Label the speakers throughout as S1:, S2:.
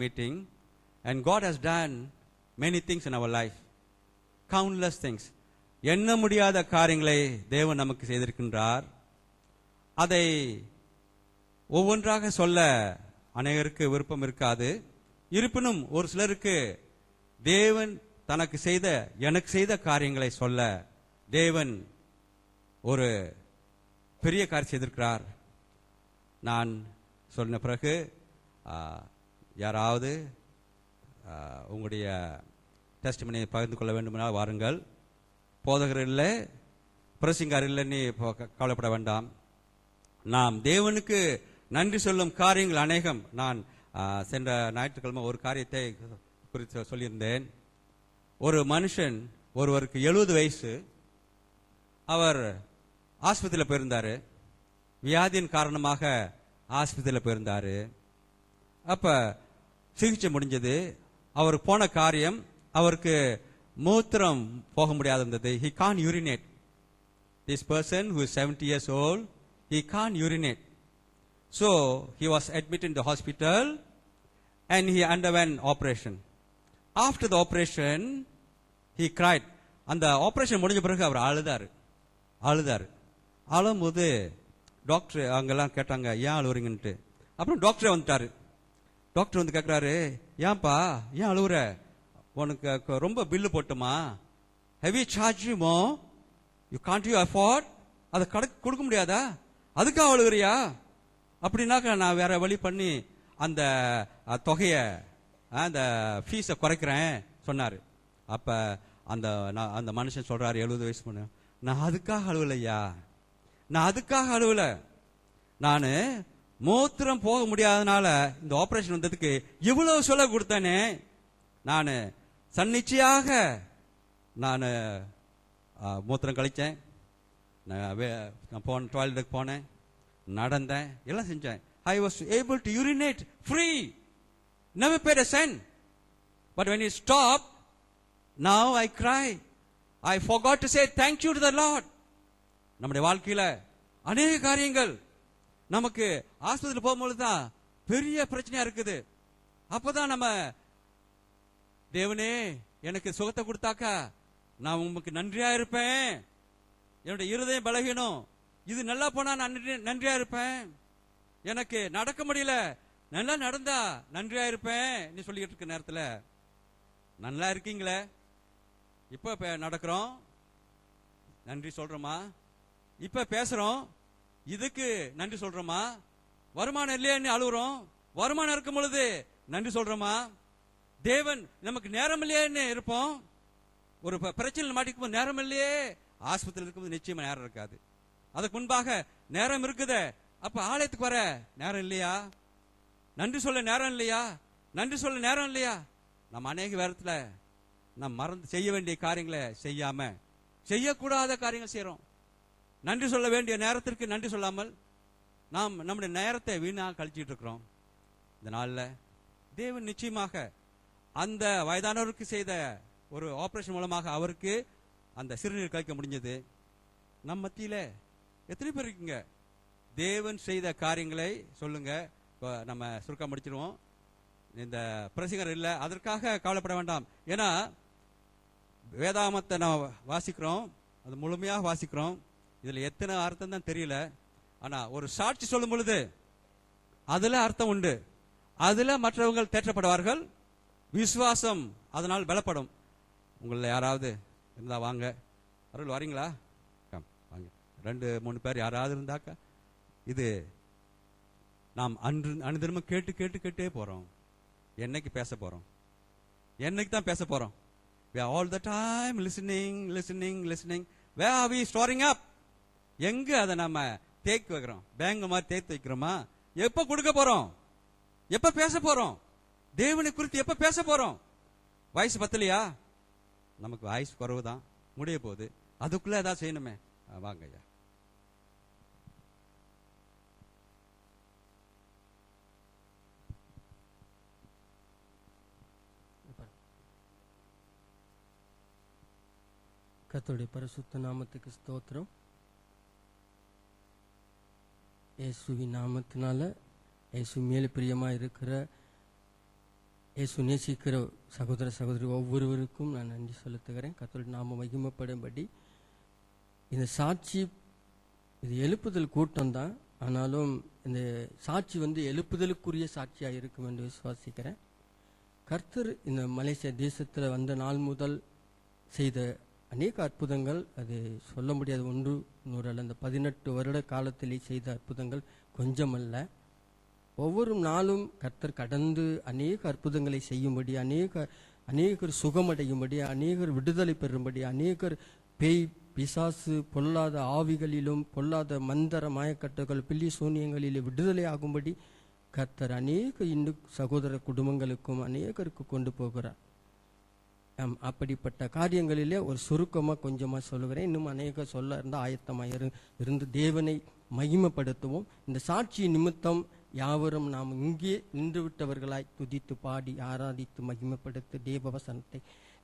S1: meeting, and God has done many things in our life. Countless things. எண்ண முடியாத காரியங்களை தேவன் நமக்கு செய்திருக்கின்றார். அதை ஒவ்வொன்றாக சொல்ல அநேகருக்கு விருப்பம் இருக்காது. இருப்பினும் ஒரு சிலருக்கு தேவன் தனக்கு செய்த எனக்கு செய்த காரியங்களை சொல்ல தேவன் ஒரு பெரிய காரியம் செய்திருக்கிறார். நான் சொன்ன பிறகு யாராவது உங்களுடைய டெஸ்டிமனியை பகிர்ந்து கொள்ள வேண்டுமென்றால் வாருங்கள். போதகர் இல்லை, பிரசிங்கார் இல்லைன்னு கவலைப்பட வேண்டாம். நாம் தேவனுக்கு நன்றி சொல்லும் காரியங்கள் அநேகம். நான் சென்ற ஞாயிற்றுக்கிழமை ஒரு காரியத்தை குறித்து சொல்லியிருந்தேன். ஒரு மனுஷன், ஒருவருக்கு 70 வயசு, அவர் ஆஸ்பத்திரியில் போயிருந்தாரு. வியாதியின் காரணமாக ஆஸ்பத்திரியில் போயிருந்தாரு. அப்ப சிகிச்சை முடிஞ்சது. அவர் போன காரியம், அவருக்கு மூத்திரம் போக முடியாது இருந்தது. He can't urinate. This person who is 70 years old, he can't urinate. So he was admitted in the hospital and he underwent operation. After the operation, he cried. அந்த ஆபரேஷன் முடிஞ்ச பிறகு அவர் அழுதாரு. அழும்போது டாக்டர் அங்கெல்லாம் கேட்டாங்க, ஏன் அழுவுறீங்கன்ட்டு. அப்புறம் டாக்டரே வந்துட்டாரு. டாக்டர் வந்து கேட்கிறாரு, ஏன்பா ஏன் அழுவுற, உனக்கு ரொம்ப பில்லு போட்டுமா, ஹெவி சார்ஜ் மோ, யூ காண்ட் யூ அஃபோர்ட், அதை கொடுக்க முடியாதா, அதுக்காக அழுகுறியா? அப்படின்னாக்க நான் வேற வழி பண்ணி அந்த தொகையை, அந்த ஃபீஸை குறைக்கிறேன் சொன்னாரு. அப்ப அந்த மனுஷன் சொல்றாரு, 70 வயசு பொண்ணு, நான் அதுக்காக அழுவலையா, நான் அதுக்காக அழுவல, நானு மூத்திரம் போக முடியாதனால இந்த ஆபரேஷன் வந்ததுக்கு இவ்வளவு சொல்ல கொடுத்தேனே, நான் சன்னிச்சையாக நான் மூத்திரம் கழிச்சேன், நான் டாய்லெட்டுக்கு போனேன், நடந்தேன், எல்லாம் செஞ்சேன். I was able to urinate free, never paid a cent. But when it stopped, now I cry. I forgot to say thank you to the Lord. நம்முடைய வாழ்க்கையில அநேக காரியங்கள் நமக்கு ஆஸ்பத்திரியில் போகும்போது தான் பெரிய பிரச்சனையா இருக்குது. அப்பதான் நம்ம, தேவனே எனக்கு சுகத்தை கொடுத்தாக்கா நான் உங்களுக்கு நன்றியா இருப்பேன், என்னுடைய இருதயம் பலகீனம், இது நல்லா போனா நான் நன்றியா இருப்பேன், எனக்கு நடக்க முடியல, நல்லா நடந்தா நன்றியா இருப்பேன் நீ சொல்லிட்டு இருக்க நேரத்தில் நல்லா இருக்கீங்களே, இப்ப நடக்கிறோம் நன்றி சொல்றோமா, இப்ப பேசுறோம் இதுக்கு நன்றி சொல்றோமா, வருமானம் இல்லையான்னு அழுகுறோம், வருமானம் இருக்கும் பொழுது நன்றி சொல்றோமா, தேவன் நமக்கு நேரம் இல்லையான்னு இருப்போம், ஒரு பிரச்சனை மாட்டிக்கும் நேரம் இல்லையே, ஆஸ்பத்திரியில் இருக்கும்போது நிச்சயமா நேரம் இருக்காது, அதுக்கு முன்பாக நேரம் இருக்குதே, அப்ப ஆலயத்துக்கு வர நேரம் இல்லையா, நன்றி சொல்ல நேரம் இல்லையா, நன்றி சொல்ல நேரம் இல்லையா. நம்ம அநேக நேரத்துல நாம் மறந்து செய்ய வேண்டிய காரியங்களை செய்யாம செய்யக்கூடாத காரியங்கள் செய்யறோம். நன்றி சொல்ல வேண்டிய நேரத்திற்கு நன்றி சொல்லாமல் நாம் நம்முடைய நேரத்தை வீணாக கழிச்சிட்டு இருக்கிறோம். இந்த நாள்ல தேவன் நிச்சயமாக அந்த வயதானவருக்கு செய்த ஒரு ஆபரேஷன் மூலமாக அவருக்கு அந்த சிறுநீர் கழிக்க முடிஞ்சது. நம் மத்தியில எத்தனை பேர் இருக்கீங்க? தேவன் செய்த காரியங்களை சொல்லுங்க. நம்ம சுருக்க முடிச்சிருவோம். இந்த பிரசங்கர் இல்ல, அதற்காக கவலைப்பட வேண்டாம். ஏன்னா வேதாமத்தை நான் வாசிக்கிறோம், அது முழுமையாக வாசிக்கிறோம். இதுல எத்தனை அர்த்தம் தான் தெரியல. ஆனா ஒரு சாட்சி சொல்லும் பொழுது அதுல அர்த்தம் உண்டு, அதுல மற்றவங்க தேற்றப்படுவார்கள், விசுவாசம் அதனால் பலப்படும். உங்களை யாராவது இருந்தா வாங்க, அருள் வரீங்களா? வாங்க, 2-3 பேர் யாராவது இருந்தாக்கா. இது நாம் அனுதினமும் கேட்டே போறோம். என்னைக்கு பேச போறோம்? என்னைக்கு தான் பேச போறோம்? We are all the time listening. Where are we storing up? எங்க அதை நம்ம தேக்கி வைக்கிறோம்? பேங்க் மாதிரி தேக்கி வைக்கிறோமா? எப்ப கொடுக்க போறோம்? எப்ப பேச போறோம்? தேவனை குறித்து எப்ப பேச போறோம்? வயசு பத்தலையா? நமக்கு வயசு குறைவு தான், முடிய போகுது, அதுக்குள்ள ஏதாவது செய்யணுமே. வாங்க ஐயா.
S2: கர்த்தருடைய பரிசுத்த நாமத்துக்கு ஸ்தோத்திரம். இயேசுவின் நாமத்தினால, இயேசு மேல் பிரியமா இருக்கிற இயேசு நேசிக்கிற சகோதர சகோதரி ஒவ்வொருவருக்கும் நான் நன்றி செலுத்துகிறேன். கர்த்தருடைய நாமம் மகிமைப்படும்படி இந்த சாட்சி, இது எழுப்புதல் கூட்டம் தான், ஆனாலும் இந்த சாட்சி எழுப்புதலுக்குரிய சாட்சியாக இருக்கும் என்று விசுவாசிக்கிறேன். கர்த்தர் இந்த மலேசியா தேசத்தில் வந்த நாள் முதல் செய்த அநேக அற்புதங்கள், அது சொல்ல முடியாது, 100 100 அல்ல. அந்த 18 வருட காலத்திலே செய்த அற்புதங்கள் கொஞ்சமல்ல. ஒவ்வொரு நாளும் கர்த்தர் கடந்து அநேக அற்புதங்களை செய்யும்படி, அநேகர் சுகமடையும்படி, அநேகர் விடுதலை பெறும்படி, அநேகர் பேய் பிசாசு பொல்லாத ஆவிகளிலும் பொல்லாத மந்திர மாயக்கட்டுகள் பில்லி சூனியங்களிலே விடுதலை ஆகும்படி கர்த்தர் அநேக இந்து சகோதர குடும்பங்களுக்கும் அநேகருக்கு கொண்டு போகிறார். அப்படிப்பட்ட காரியங்களிலே ஒரு சுருக்கமாக கொஞ்சமாக சொல்லுகிறேன். இன்னும் அநேக சொல்ல இருந்தால் ஆயத்தமாக இருந்து தேவனை மகிமைப்படுத்துவோம். இந்த சாட்சி நிமித்தம் யாவரும் நாம் இங்கே நின்று விட்டவர்களாய் துதித்து பாடி ஆராதித்து மகிமைப்படுத்தி தேவவசனத்தை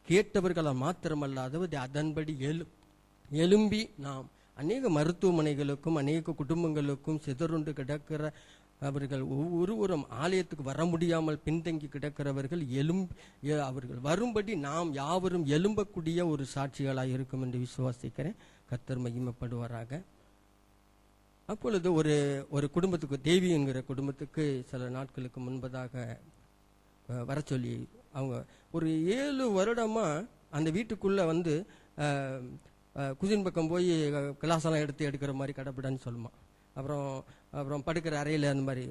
S2: கேட்டவர்களால் மாத்திரமல்லாதவது அதன்படி எழும்பி நாம் அநேக மருத்துவமனைகளுக்கும் அநேக குடும்பங்களுக்கும் சிதறுண்டு கிடக்கிற அவர்கள் ஒவ்வொருவரும் ஆலயத்துக்கு வர முடியாமல் பின்தங்கி கிடக்கிறவர்கள் அவர்கள் வரும்படி நாம் யாவரும் எழும்பக்கூடிய ஒரு சாட்சிகளாக இருக்கும் என்று விசுவாசிக்கிறேன். கர்த்தர் மகிமைப்படுவாராக. அப்பொழுது ஒரு குடும்பத்துக்கு, தேவி என்கிற குடும்பத்துக்கு சில நாட்களுக்கு முன்பதாக வர சொல்லி, அவங்க ஒரு 7 வருடமா அந்த வீட்டுக்குள்ள குசின் பக்கம் போய் கிளாஸெல்லாம் எடுக்கிற மாதிரி கடப்படான்னு சொல்லுமா. அப்புறம் படுக்கிற அறையில் அந்த மாதிரி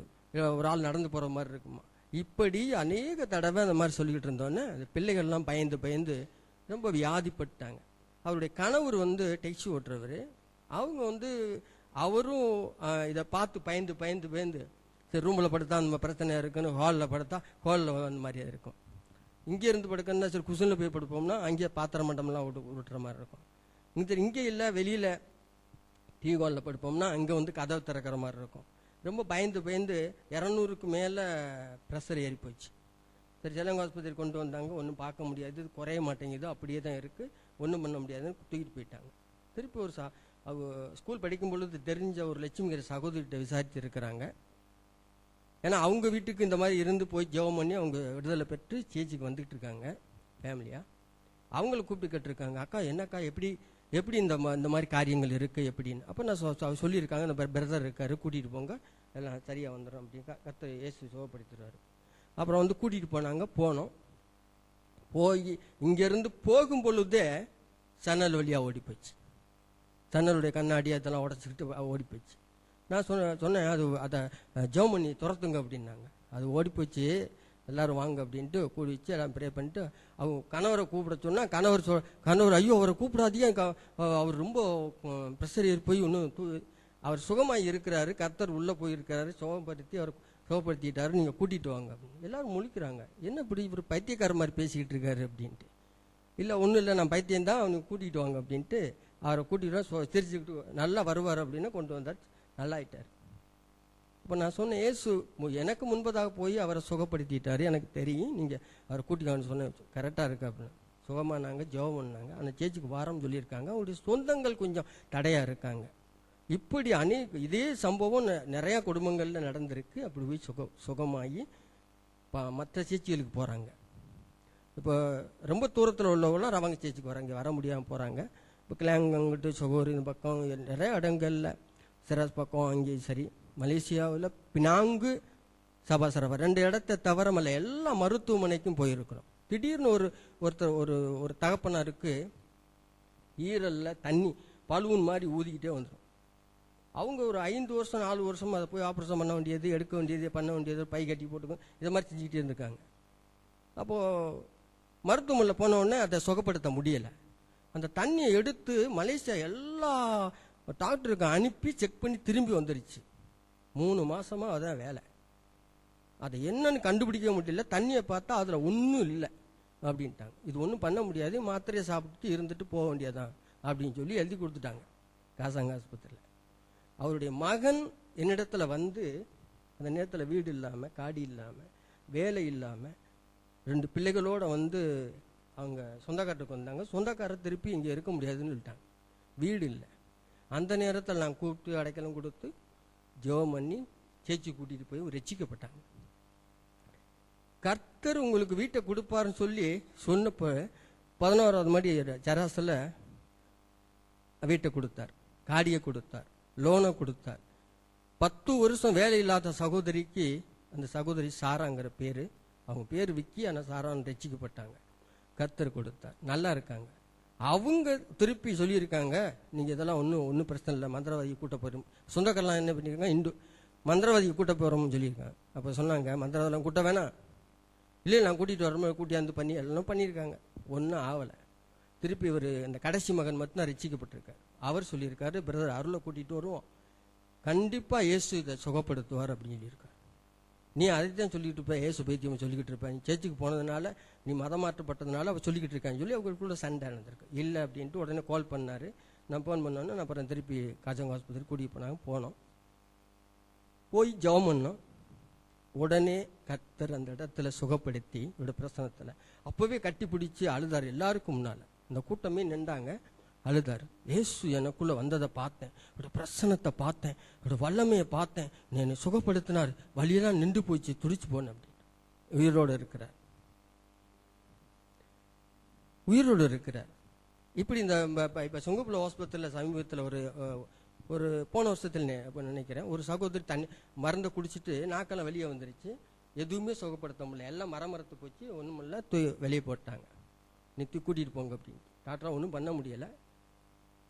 S2: ஒரு ஆள் நடந்து போகிற மாதிரி இருக்குமா. இப்படி அநேக தடவை அந்த மாதிரி சொல்லிக்கிட்டு இருந்தோன்னே அந்த பிள்ளைகள்லாம் பயந்து ரொம்ப வியாதிப்பட்டாங்க. அவருடைய கணவர் டெக்ஸி ஓட்டுறவர். அவங்க அவரும் இதை பார்த்து பயந்து சரி, ரூமில் படுத்தா அந்த பிரச்சனையாக இருக்குன்னு ஹாலில் படுத்தா ஹாலில் அந்த மாதிரியாக இருக்கும். இங்கே இருந்து படுக்கணும்னா சரி குசினில் போய் படுப்போம்னா அங்கேயே பாத்திர மண்டம்லாம் விட்டுற மாதிரி இருக்கும். இங்கே இல்லை, வெளியில் டீ ஹாலில் படுப்போம்னா அங்கே கதவை திறக்கிற மாதிரி இருக்கும். ரொம்ப பயந்து 200க்கு மேலே ப்ரெஷர் ஏறி போச்சு. சரி, செலங்க ஆஸ்பத்திரி கொண்டு வந்தாங்க. ஒன்றும் பார்க்க முடியாது, இது குறைய மாட்டேங்குது, அப்படியே தான் இருக்குது, ஒன்றும் பண்ண முடியாதுன்னு தூக்கிட்டு போயிட்டாங்க. திருப்பி அவங்க ஸ்கூல் படிக்கும் பொழுது தெரிஞ்ச ஒரு லட்சுமிங்கிற சகோதரிகிட்ட விசாரித்து இருக்கிறாங்க. ஏன்னா அவங்க வீட்டுக்கு இந்த மாதிரி இருந்து போய் ஜெபம் பண்ணி அவங்க விடுதலை பெற்று சேச்சிக்கு வந்துட்டு இருக்காங்க ஃபேமிலியாக. அவங்கள கூப்பிட்டு கேட்டிருக்காங்க, அக்கா என்னக்கா எப்படி இந்த மாதிரி காரியங்கள் இருக்குது எப்படின்னு. அப்போ நான் சொல்லியிருக்காங்க, இந்த பிரதர் இருக்காரு, கூட்டிகிட்டு போங்க, எல்லாம் சரியாக வந்துடும் அப்படின்னு கர்த்தர் இயேசு சுகப்படுத்துறாரு. அப்புறம் கூட்டிகிட்டு போனோம். போய் இங்கேருந்து போகும் பொழுதே சன்னல் வழியாக ஓடி போச்சு. சன்னலுடைய கண்ணாடி அதெல்லாம் உடச்சிக்கிட்டு ஓடி போச்சு. நான் சொன்னேன் அதை ஜெபம் பண்ணி துரத்துங்க அப்படின்னாங்க. அது ஓடி போச்சு, எல்லாரும் வாங்க அப்படின்ட்டு கூடி வச்சு எல்லாம் ப்ரே பண்ணிட்டு அவங்க கணவரை கூப்பிட சொன்னால் கணவர் ஐயோ அவரை கூப்பிடாதீங்க, அவர் ரொம்ப ப்ரெஷர் ஏறி போய் அவர் சுகமாக இருக்கிறாரு, கர்த்தர் உள்ளே போயிருக்கிறாரு, சுகப்படுத்திட்டாரு, நீங்கள் கூட்டிகிட்டு வாங்க அப்படின்னு. எல்லோரும் முழிக்கிறாங்க, என்ன இப்படி இவர் பைத்தியக்கார மாதிரி பேசிக்கிட்டு இருக்காரு அப்படின்ட்டு. இல்லை ஒன்றும் இல்லை, நான் பைத்தியம்தான், அவனுக்கு கூட்டிகிட்டு வாங்க அப்படின்ட்டு அவரை கூட்டிகிட்டு சிரிச்சுக்கிட்டு நல்லா வருவார் அப்படின்னு கொண்டு வந்தார். நல்லா ஆயிட்டார். இப்போ நான் சொன்னேன், ஏசு எனக்கு முன்பதாக போய் அவரை சுகப்படுத்திட்டாரு, எனக்கு தெரியும், நீங்கள் அவரை கூட்டிக்கான்னு சொன்னேன். கரெக்டாக இருக்கு அப்படின்னு சுகமானாங்க, ஜெபம் பண்ணாங்க. அந்த சேச்சிக்கு வாரம் சொல்லியிருக்காங்க. அவருடைய சொந்தங்கள் கொஞ்சம் தடையாக இருக்காங்க. இப்படி இதே சம்பவம் நிறையா குடும்பங்களில் நடந்திருக்கு. அப்படி போய் சுகமாகி மற்ற சேச்சிகளுக்கு போகிறாங்க. இப்போ ரொம்ப தூரத்தில் உள்ளவங்களாம் ரவங்க சேச்சிக்கு வராங்க, வர முடியாமல் போகிறாங்க. இப்போ கிளாங்கங்கிட்டு சொகோர் இந்த பக்கம் நிறைய இடங்களில் சிராஸ் பக்கம் அங்கேயும் சரி, மலேசியாவில் பினாங்கு சபாசரவா 2 இடத்த தவிர எல்லா மருத்துவமனைக்கும் போயிருக்கிறோம். திடீர்னு ஒருத்தர் ஒரு தகப்பனாருக்கு ஈரலில் தண்ணி பலூன் மாதிரி ஊதிக்கிட்டே வந்துடும். அவங்க ஒரு 5 வருஷம் 4 வருஷம் அதை போய் ஆப்ரேஷன் பண்ண வேண்டியது, எடுக்க வேண்டியது, பண்ண வேண்டியது, பை கட்டி போட்டுக்கும், இதை மாதிரி செஞ்சுக்கிட்டே இருந்திருக்காங்க. அப்போது மருத்துவமனையில் போனவுடனே அதை சுகப்படுத்த முடியலை. அந்த தண்ணியை எடுத்து மலேசியா எல்லா டாக்டருக்கு அனுப்பி செக் பண்ணி திரும்பி வந்துருச்சு. 3 மாதமாக அதான் வேலை. அதை என்னன்னு கண்டுபிடிக்க முடியல. தண்ணியை பார்த்தா அதில் ஒன்றும் இல்லை அப்படின்ட்டாங்க. இது ஒன்றும் பண்ண முடியாது, மாத்திரையை சாப்பிட்டு இருந்துட்டு போக வேண்டியதான் அப்படின்னு சொல்லி எழுதி கொடுத்துட்டாங்க காசாங்க ஆஸ்பத்திரியில். அவருடைய மகன் என்னிடத்துல அந்த நேரத்தில் வீடு இல்லாமல், காடி இல்லாமல், வேலை இல்லாமல் 2 பிள்ளைகளோடு அவங்க சொந்தக்காரருக்கு வந்தாங்க. சொந்தக்காரர் திருப்பி இங்கே இருக்க முடியாதுன்னு சொல்லிட்டாங்க, வீடு இல்லை. அந்த நேரத்தில் நான் கூப்பிட்டு அடைக்கலம் கொடுத்து ஜெபம் பண்ணி சேச்சி கூட்டிகிட்டு போய் ரட்சிக்கப்பட்டாங்க. கர்த்தர் உங்களுக்கு வீட்டை கொடுப்பாருன்னு சொல்லி சொன்னப்போ 11வது மாடி ஜெராஸில் வீட்டை கொடுத்தார், காடியை கொடுத்தார், லோனை கொடுத்தார். 10 வருஷம் வேலை இல்லாத சகோதரிக்கு, அந்த சகோதரி சாராங்கிற பேரு, அவங்க பேர் விக்கி, ஆனால் சாரான்னு ரட்சிக்கப்பட்டாங்க. கர்த்தர் கொடுத்தார், நல்லா இருக்காங்க. அவங்க திருப்பி சொல்லியிருக்காங்க, நீங்கள் இதெல்லாம் ஒன்றும் பிரச்சனை இல்லை, மந்திரவாதியை கூட்ட போகிறோம். சொந்தக்காரெல்லாம் என்ன பண்ணியிருக்காங்க, மந்திரவாதியை கூட்ட போகிறோம்னு சொல்லியிருக்காங்க. அப்போ சொன்னாங்க, மந்திரவாதிலாம் கூட்ட வேணாம், இல்லை நான் கூட்டிகிட்டு வரணும், கூட்டியாந்து பண்ணி எல்லாம் பண்ணியிருக்காங்க, ஒன்றும் ஆகலை. திருப்பி இவர் இந்த கடைசி மகன் மட்டும்தான் ரட்சிக்கப்பட்டிருக்கார். அவர் சொல்லியிருக்காரு, பிரதர் அருளை கூட்டிகிட்டு வருவோம், கண்டிப்பாக இயேசு இதை சுகப்படுத்துவார் அப்படின்னு சொல்லியிருக்காரு. நீ அதை தான் சொல்லிக்கிட்டு இருப்ப, ஏசு பைத்தியம் சொல்லிக்கிட்டு இருப்ப, நீ சேர்ச்சுக்கு போனதுனால, நீ மதம் மாற்றப்பட்டதுனால அவள் சொல்லிக்கிட்டு இருக்கான்னு சொல்லி அவங்களுக்குள்ள சண்டை நடந்திருக்கு. இல்லை அப்படின்ட்டு உடனே கால் பண்ணார். நான் ஃபோன் பண்ணோன்னே நான் அப்புறம் திருப்பி காஜாங்க ஆஸ்பத்திரி கூட்டிகிட்டு போனாங்க. போனோம், போய் ஜெபம் பண்ணோம். உடனே கர்த்தர் அந்த இடத்துல சுகப்படுத்தி இவரோட பிரசனத்தில் அப்போவே கட்டி பிடிச்சி அழுதார். எல்லாருக்கும் முன்னால் இந்த கூட்டமே நின்றாங்க, அழுதார். இயேசு எனக்குள்ளே வந்ததை பார்த்தேன், இவரோட பிரசனத்தை பார்த்தேன், இவரோட வல்லமையை பார்த்தேன், என்னை சுகப்படுத்தினார், வழியெல்லாம் நின்று போயிடுச்சு, துடிச்சு போனேன் அப்படின்னு. உயிரோடு இருக்கிறார், உயிரோடு இருக்கிறார். இப்படி இந்த இப்போ சுங்கப்புல ஹாஸ்பிட்டலில் சமீபத்தில் ஒரு போன வருஷத்தில் நினைக்கிறேன், ஒரு சகோதரி தண்ணி மருந்தை குடிச்சிட்டு நாக்கெல்லாம் வெளியே வந்துருச்சு, எதுவுமே சுகப்படுத்த முடியல, எல்லாம் மரத்து போச்சு, ஒன்றும் இல்லை, வெளியே போட்டாங்க. நித்தி கூட்டிகிட்டு போங்க அப்படின்னு. டாக்டராக ஒன்றும் பண்ண முடியலை,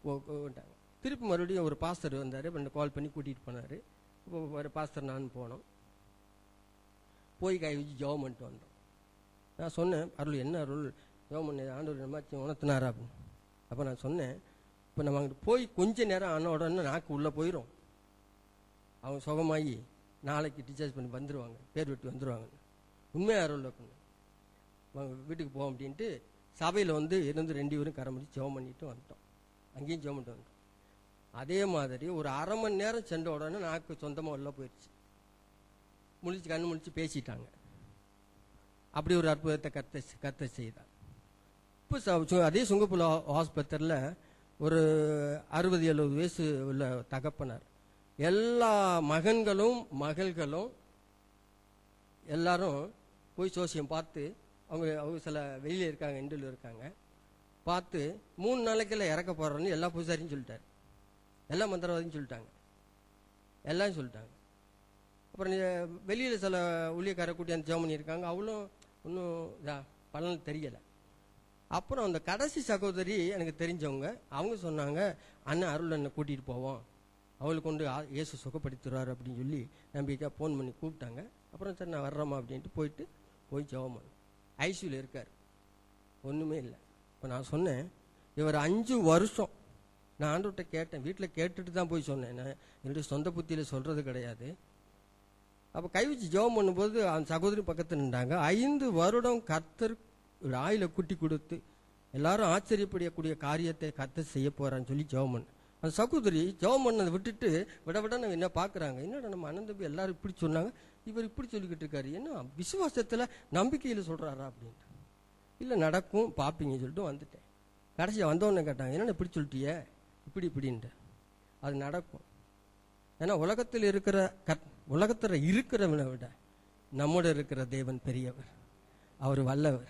S2: போட்டாங்க. திருப்பி மறுபடியும் ஒரு பாஸ்டர் வந்தார், கால் பண்ணி கூட்டிகிட்டு போனார். இப்போ ஒரு பாஸ்டர் நான் போனோம், போய் கை வச்சு ஜெபம் பண்ணிட்டு வந்தோம். நான் சொன்னேன், அருள் என்ன அருள் ஜெபம் பண்ண ஆண்டவர் என்னமாச்சு உணர்த்தினாரா அப்படின்னு. அப்போ நான் சொன்னேன், இப்போ நம்ம அங்கிட்டு போய் கொஞ்ச நேரம் ஆன உடனே நாக்கு உள்ளே போயிடும், அவங்க சுகமாகி நாளைக்கு டிஸ்சார்ஜ் பண்ணி வந்துடுவாங்க, பேர் விட்டு வந்துடுவாங்க. உண்மையாக அருள் வீட்டுக்கு போவோம் அப்படின்ட்டு சபையில் இருந்து 2 பேரும் கரை முடிச்சு ஜெபம் பண்ணிட்டு வந்துட்டோம். அங்கேயும் ஜெபம் பண்ணிட்டு வந்துட்டோம். அதே மாதிரி ஒரு அரை மணி நேரம் சென்ற உடனே நாக்கு சொந்தமாக உள்ள போயிடுச்சு, கண்ணு முழிச்சு பேசிட்டாங்க. அப்படி ஒரு அற்புதத்தை கத்த செய்தார். இப்போ அதே சுங்கப்புல ஆஸ்பத்திரியில் ஒரு 60-70 வயசு உள்ள தகப்பனார், எல்லா மகன்களும் மகள்களும் எல்லாரும் போய் சோசியம் பார்த்து, அவங்க சில வெளியில் இருக்காங்க, இண்டில் இருக்காங்க, பார்த்து 3 நாளைக்கெல்லாம் இறக்க போகிறோன்னு எல்லா பூசாரியும் சொல்லிட்டார், எல்லா மந்திரவாதியும் சொல்லிட்டாங்க, எல்லாம் சொல்லிட்டாங்க. அப்புறம் வெளியில் சில ஊழியக்கார கூட்டி அந்த ஜெபம் பண்ணியிருக்காங்க, அவளும் ஒன்றும் பலன் தெரியலை. அப்புறம் அந்த கடைசி சகோதரி எனக்கு தெரிஞ்சவங்க, அவங்க சொன்னாங்க, அண்ணன் அருள் என்னை கூட்டிகிட்டு போவோம், அவளுக்கு கொண்டு இயேசு சுகப்படுத்துறாரு அப்படின்னு சொல்லி நம்பிக்கையாக ஃபோன் பண்ணி கூப்பிட்டாங்க. அப்புறம் சரி நான் வர்றோமா அப்படின்ட்டு போய் ஜெபம் பண்ணோம். ஐசியூவில் இருக்கார், ஒன்றுமே இல்லை. இப்போ நான் சொன்னேன், இவர் 5 வருஷம் நான் ஆண்டவர்கிட்ட கேட்டேன், வீட்டில் கேட்டுட்டு தான் போய் சொன்னேன், நான் என்னுடைய சொந்த புத்தியில் சொல்கிறது கிடையாது. அப்போ கை வச்சு ஜெபம் பண்ணும்போது அந்த சகோதரி பக்கத்தில் நின்றாங்க. 5 வருடம் கர்த்தர் ஆயில குட்டி கொடுத்து எல்லாரும் ஆச்சரியப்படக்கூடிய காரியத்தை கர்த்தர் செய்ய போறான்னு சொல்லி ஜெபம் பண்ண. அந்த சகோதரி ஜெபம் பண்ணதை விட்டுட்டு விட என்ன பார்க்குறாங்க, என்னடா நம்ம அண்ணன் தம்பி எல்லாரும் இப்படி சொன்னாங்க, இவர் இப்படி சொல்லிக்கிட்டு இருக்காரு, என்ன விசுவாசத்தில் நம்பிக்கையில் சொல்கிறாரா அப்படின்ட்டு. இல்லை நடக்கும் பார்ப்பீங்க சொல்லிட்டு வந்துட்டேன். கடைசியாக வந்தவொடனே கேட்டாங்க, என்னென்ன இப்படி சொல்லிட்டியே, இப்படின்ட்டு. அது நடக்கும். ஏன்னா உலகத்தில் இருக்கிறவனை விட நம்மோட இருக்கிற தேவன் பெரியவர், அவர் வல்லவர்,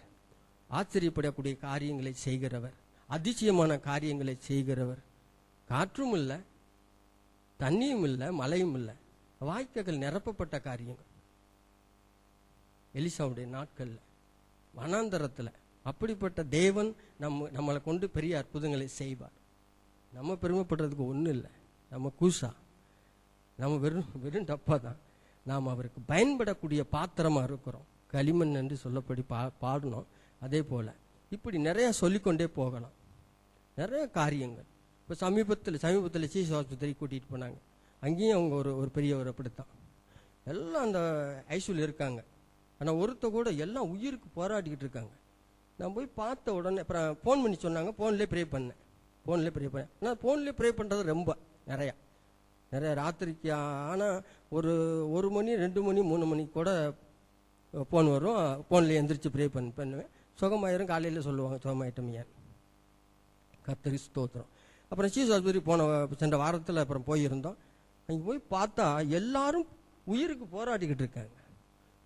S2: ஆச்சரியப்படக்கூடிய காரியங்களை செய்கிறவர், அதிசயமான காரியங்களை செய்கிறவர். காற்றும் இல்லை, தண்ணியும் இல்லை, மழையும் இல்லை, வாய்க்கால்கள் நிரப்பப்பட்ட காரியங்கள். எலிசாவுடைய நாட்கள்ல வனாந்தரத்தில் அப்படிப்பட்ட தேவன் நம்மளை கொண்டு பெரிய அற்புதங்களை செய்வார். நம்ம பெருமைப்படுறதுக்கு ஒன்றும் இல்லை, நம்ம கூசா, நம்ம வெறும் டப்பா தான். நாம் அவருக்கு பயன்படக்கூடிய பாத்திரமாக இருக்கிறோம். களிமண் என்று சொல்லப்படி பாடணும். அதே போல் இப்படி நிறையா சொல்லிக்கொண்டே போகலாம், நிறைய காரியங்கள். இப்போ சமீபத்தில் சீஸ் ஆஸ்பத்திரி கூட்டிகிட்டு போனாங்க. அங்கேயும் அவங்க ஒரு பெரியவர் அப்படித்தான், எல்லாம் அந்த ஐசியூவில் இருக்காங்க. ஆனால் ஒருத்த கூட எல்லாம் உயிருக்கு போராடிக்கிட்டு இருக்காங்க. நான் போய் பார்த்த உடனே அப்புறம் ஃபோன் பண்ணி சொன்னாங்க, ஃபோன்லேயே ப்ரே பண்ணேன். ஆனால் ஃபோன்லேயே ப்ரே பண்ணுறது ரொம்ப நிறையா ராத்திரிக்கு. ஆனால் ஒரு மணி 2 மணி 3 மணிக்கு கூட ஃபோன் வரும், ஃபோனில் எந்திரிச்சு ப்ரே பண்ணுவேன். சுகமாயிரும், காலையில் சொல்லுவாங்க சுகமாயிட்டமையான், கர்த்தருக்கு ஸ்தோத்திரம். அப்புறம் சீஸ் ஆஸ்பத்திரி சென்ற வாரத்தில் அப்புறம் போயிருந்தோம். அங்கே போய் பார்த்தா எல்லாரும் உயிருக்கு போராடிக்கிட்டு இருக்காங்க.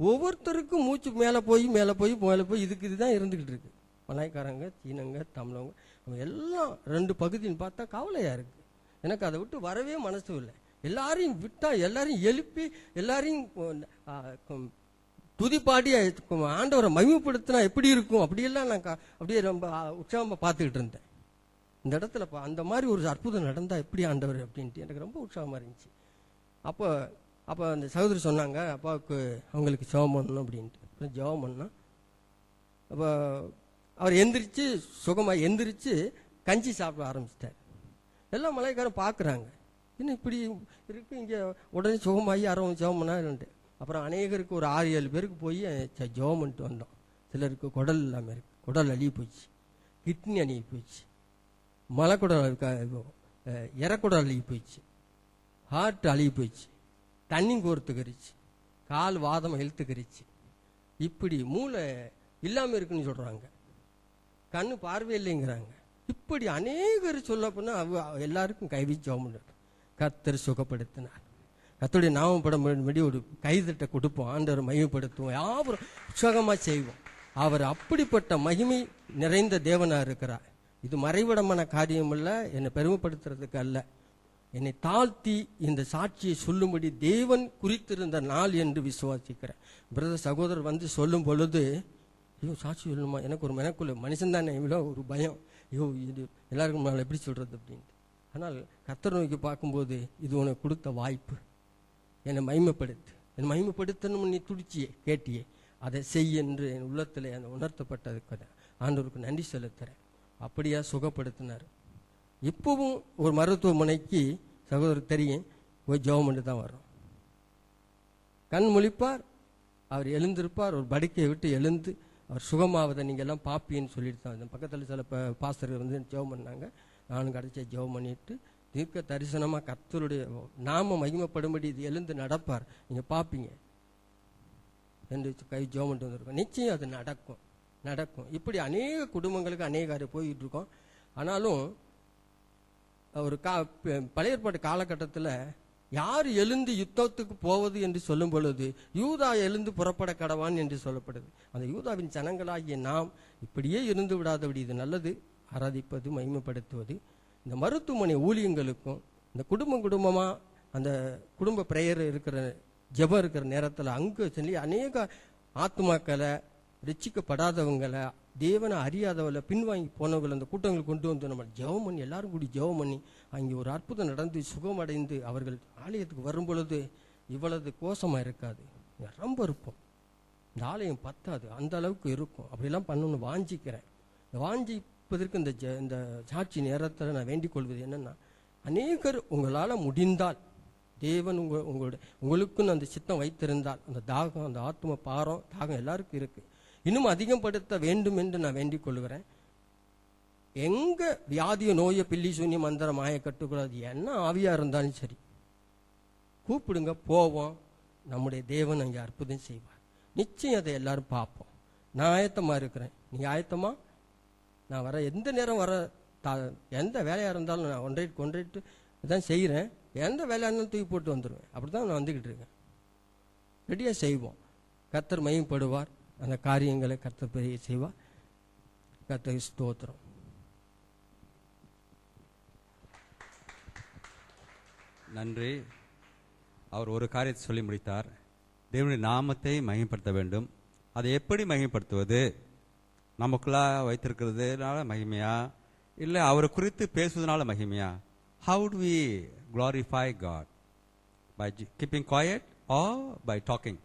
S2: ஒவ்வொருத்தருக்கும் மூச்சு மேலே போய் மேலே போய் மேலே போய் இதுதான் இருந்துக்கிட்டு இருக்கு. மலாய்க்காரங்க, சீனங்க, தமிழவங்க, அவங்க எல்லாம் 2 பகுதின்னு பார்த்தா கவலையாக இருக்குது. எனக்கு அதை விட்டு வரவே மனசு இல்லை. எல்லாரையும் விட்டால் எல்லாரையும் எழுப்பி எல்லாரையும் துதிப்பாடி ஆண்டவரை மகிமைப்படுத்தினா எப்படி இருக்கும் அப்படியெல்லாம் நான் அப்படியே ரொம்ப உற்சாகமாக பார்த்துக்கிட்டு இருந்தேன். இந்த இடத்துல அந்த மாதிரி ஒரு அற்புதம் நடந்தால் எப்படி ஆண்டவர் அப்படின்ட்டு எனக்கு ரொம்ப உற்சாகமாக இருந்துச்சு. அப்போ அந்த சகோதரி சொன்னாங்க, அப்பாவுக்கு அவங்களுக்கு ஜெபம் பண்ணணும் அப்படின்ட்டு. ஜெபம் பண்ணோம். அப்போ அவர் எந்திரிச்சு சுகமாக எந்திரிச்சு கஞ்சி சாப்பிட ஆரம்பிச்சிட்டார். எல்லாம் மலைக்காரன் பார்க்குறாங்க, இன்னும் இப்படி இருக்கு, இங்கே உடனே சுகமாகி யாரும் ஜெபம் பண்ணாருன்ட்டு. அப்புறம் அநேகருக்கு ஒரு 6-7 பேருக்கு போய் ஜெபம் பண்ணிட்டு வந்தோம். சிலருக்கு குடல் இல்லாமல் இருக்கு, குடல் அழுகி போச்சு, கிட்னி அழுகி போச்சு, மலைக்குடல் இறக்குடல் அழுகி போயிடுச்சு, ஹார்ட் அழுகி போயிடுச்சு, தண்ணி கோர்த்துக்கிருச்சு, கால் வாதம் இழுத்துக்கிருச்சு, இப்படி மூளை இல்லாமல் இருக்குன்னு சொல்கிறாங்க, கண்ணு பார்வை இல்லைங்கிறாங்க. இப்படி அநேகர் சொல்ல போனால் எல்லாருக்கும் கைவிச்சு ஜெபம் பண்ணுறது. கர்த்தர் சுகப்படுத்தினார். கர்த்தருடைய நாமப்படம் படி ஒரு கைதட்டை கொடுப்போம், ஆண்டவர் மகிமைப்படுத்துவோம், யாவரும் உற்சாகமாக செய்வோம். அவர் அப்படிப்பட்ட மகிமை நிறைந்த தேவனாக இருக்கிறார். இது மறைவிடமான காரியம் அல்ல, என்னை பெருமைப்படுத்துறதுக்கு அல்ல, என்னை தாழ்த்தி இந்த சாட்சியை சொல்லும்படி தேவன் குறித்திருந்த நாள் என்று விசுவாசிக்கிறேன். பிரதர் சகோதரர் வந்து சொல்லும் பொழுது, ஐயோ சாட்சி சொல்லணுமா, எனக்கு ஒரு மெனக்குள்ள மனுஷன் தானே, இவ்வளோ ஒரு பயம், ஐயோ இது எல்லாருக்கும் மேலே எப்படி சொல்கிறது அப்படின்ட்டு. ஆனால் கர்த்தர் நோக்கி பார்க்கும்போது, இது உனக்கு கொடுத்த வாய்ப்பு, என்னை மகிமைப்படுத்தணும்னு நீ துடிச்சியே கேட்டியே, அதை செய் என்று என் உள்ளத்தில் அந்த உணர்த்தப்பட்டதுக்கு ஆண்டவருக்கு நன்றி செலுத்துகிறேன். அப்படியா சுகப்படுத்தினார். இப்போவும் ஒரு மருத்துவமனைக்கு சகோதரர் தெரியும், போய் ஜெபம் பண்ணி தான் வர்றோம். கண் முழிப்பார், அவர் எழுந்திருப்பார், ஒரு படுக்கையை விட்டு எழுந்து அவர் சுகமாவதை நீங்கள் எல்லாம் பாப்பின்னு சொல்லிட்டு தான். பக்கத்தில் சில பாஸ்டர்கள் வந்து ஜெபம் பண்ணாங்க, நானும் கடைசியாக ஜெபம் பண்ணிட்டு தீர்க்க தரிசனமாக கர்த்தருடைய நாம மகிமைப்படும்படி இது எழுந்து நடப்பார், நீங்கள் பார்ப்பீங்க என்று கை ஜெபம் பண்ணிட்டு வந்திருக்கோம். நிச்சயம் அது நடக்கும். இப்படி அநேக குடும்பங்களுக்கு அநேக போயிட்டு இருக்கோம். ஆனாலும் ஒரு பழைய ஏற்பாட்டு காலகட்டத்தில் யார் எழுந்து யுத்தத்துக்கு போவது என்று சொல்லும் பொழுது யூதா எழுந்து புறப்பட கடவான் என்று சொல்லப்படுது. அந்த யூதாவின் ஜனங்களாகிய நாம் இப்படியே இருந்து விடாதபடி இது நல்லது, ஆராதிப்பது, மகிமைப்படுத்துவது. இந்த மருத்துவமனை ஊழியங்களுக்கும் இந்த குடும்பமாக அந்த குடும்ப பிரேயர் இருக்கிற ஜெபம் இருக்கிற நேரத்தில் அங்கே சொல்லி அநேக ஆத்மாக்களை, ரட்சிக்கப்படாதவங்களை, தேவனை அறியாதவளை, பின்வாங்கி போனவங்களை அந்த கூட்டங்கள் கொண்டு வந்து நம்ம ஜெபம் பண்ணி எல்லாரும் கூடி ஜெபம் பண்ணி அங்கே ஒரு அற்புதம் நடந்து சுகமடைந்து அவர்கள் ஆலயத்துக்கு வரும் பொழுது இவ்வளவு கோஷமாக இருக்காது, ரொம்ப இருப்போம். இந்த ஆலயம் பத்தாது, அந்த அளவுக்கு இருக்கும். அப்படிலாம் பண்ணணும்னு வாஞ்சிக்கிறேன். இந்த வாஞ்சிப்பதற்கு இந்த சாட்சி நேரத்தில் நான் வேண்டிக் கொள்வது என்னென்னா, அநேகர் உங்களால் முடிந்தால், தேவன் உங்களுக்குன்னு அந்த சித்தம் வைத்திருந்தால், அந்த தாகம், அந்த ஆத்ம பாரம் தாகம் எல்லாருக்கும் இருக்குது, இன்னும் அதிகப்படுத்த வேண்டும் என்று நான் வேண்டிக் கொள்கிறேன். எங்க வியாதிய நோயை பில்லி சூன்ய மந்திரம் மாய கட்டுக்கூடாது, என்ன ஆவியா இருந்தாலும் சரி கூப்பிடுங்க, போவோம். நம்முடைய தேவன் அங்கே அற்புதம் செய்வார். நிச்சயம் அதை எல்லாரும் பார்ப்போம். நான் ஆயத்தமா இருக்கிறேன், நீங்க ஆயத்தமா? நான் வர எந்த நேரம் வர எந்த வேலையாக இருந்தாலும் நான் ஒன்றைட்டு தான் செய்கிறேன். எந்த வேலையாக இருந்தாலும் தூக்கி போட்டு வந்துடுவேன். அப்படி தான் நான் வந்துக்கிட்டு இருக்கேன். ரெடியாக செய்வோம். கர்த்தர் மகிமைப்படுவார். அந்த காரியங்களை கர்த்தர் பெரிய செய்வார். கர்த்தர் ஸ்தோத்திரம்.
S1: நன்றி. அவர் ஒரு காரியத்தை சொல்லி முடித்தார். தேவனுடைய நாமத்தை மகிமைப்படுத்த வேண்டும். அதை எப்படி மகிமைப்படுத்துவது? நமக்குள்ளா வைத்திருக்கிறதுனால மகிமையா, இல்லை அவரை குறித்து பேசுவதனால மகிமையா? How do we glorify God? By keeping quiet or by talking?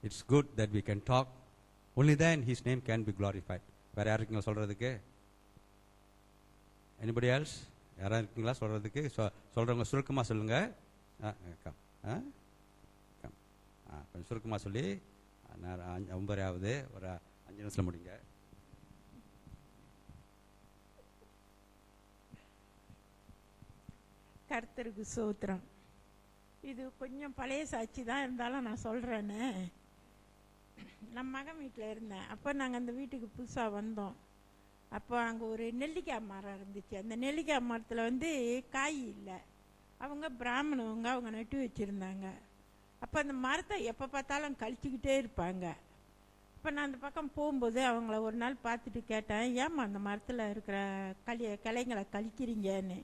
S1: It's good that we can talk. Only then His name can be glorified. வேற யாரு இருக்கீங்களா சொல்றதுக்கு? Anybody else? யாரா இருக்கீங்களா சொல்றதுக்கு? சொல்றவங்க சுருக்கமா சொல்லுங்க. கொஞ்சம் சுருக்கமா சொல்லி 9 ஒரு 5 நிமிஷத்துல முடிங்க.
S3: கர்த்தருக்கு ஸ்தோத்திரம். இது கொஞ்சம் பழைய சாட்சி தான், இருந்தாலும் நான் சொல்கிறேன்னு. நம்ம மகன் வீட்டில் இருந்தேன். அப்போ நாங்கள் அந்த வீட்டுக்கு புதுசாக வந்தோம். அப்போ அங்கே ஒரு நெல்லிக்காய் மரம் இருந்துச்சு. அந்த நெல்லிக்காய் மரத்தில் காய் இல்லை. அவங்க பிராமணவங்க, அவங்க நட்டு வச்சுருந்தாங்க. அப்போ அந்த மரத்தை எப்போ பார்த்தாலும் கழிச்சிக்கிட்டே இருப்பாங்க. இப்போ நான் அந்த பக்கம் போகும்போது அவங்கள ஒரு நாள் பார்த்துட்டு கேட்டேன், ஏம்மா அந்த மரத்தில் இருக்கிற கிளைங்களை கழிக்கிறீங்கன்னு.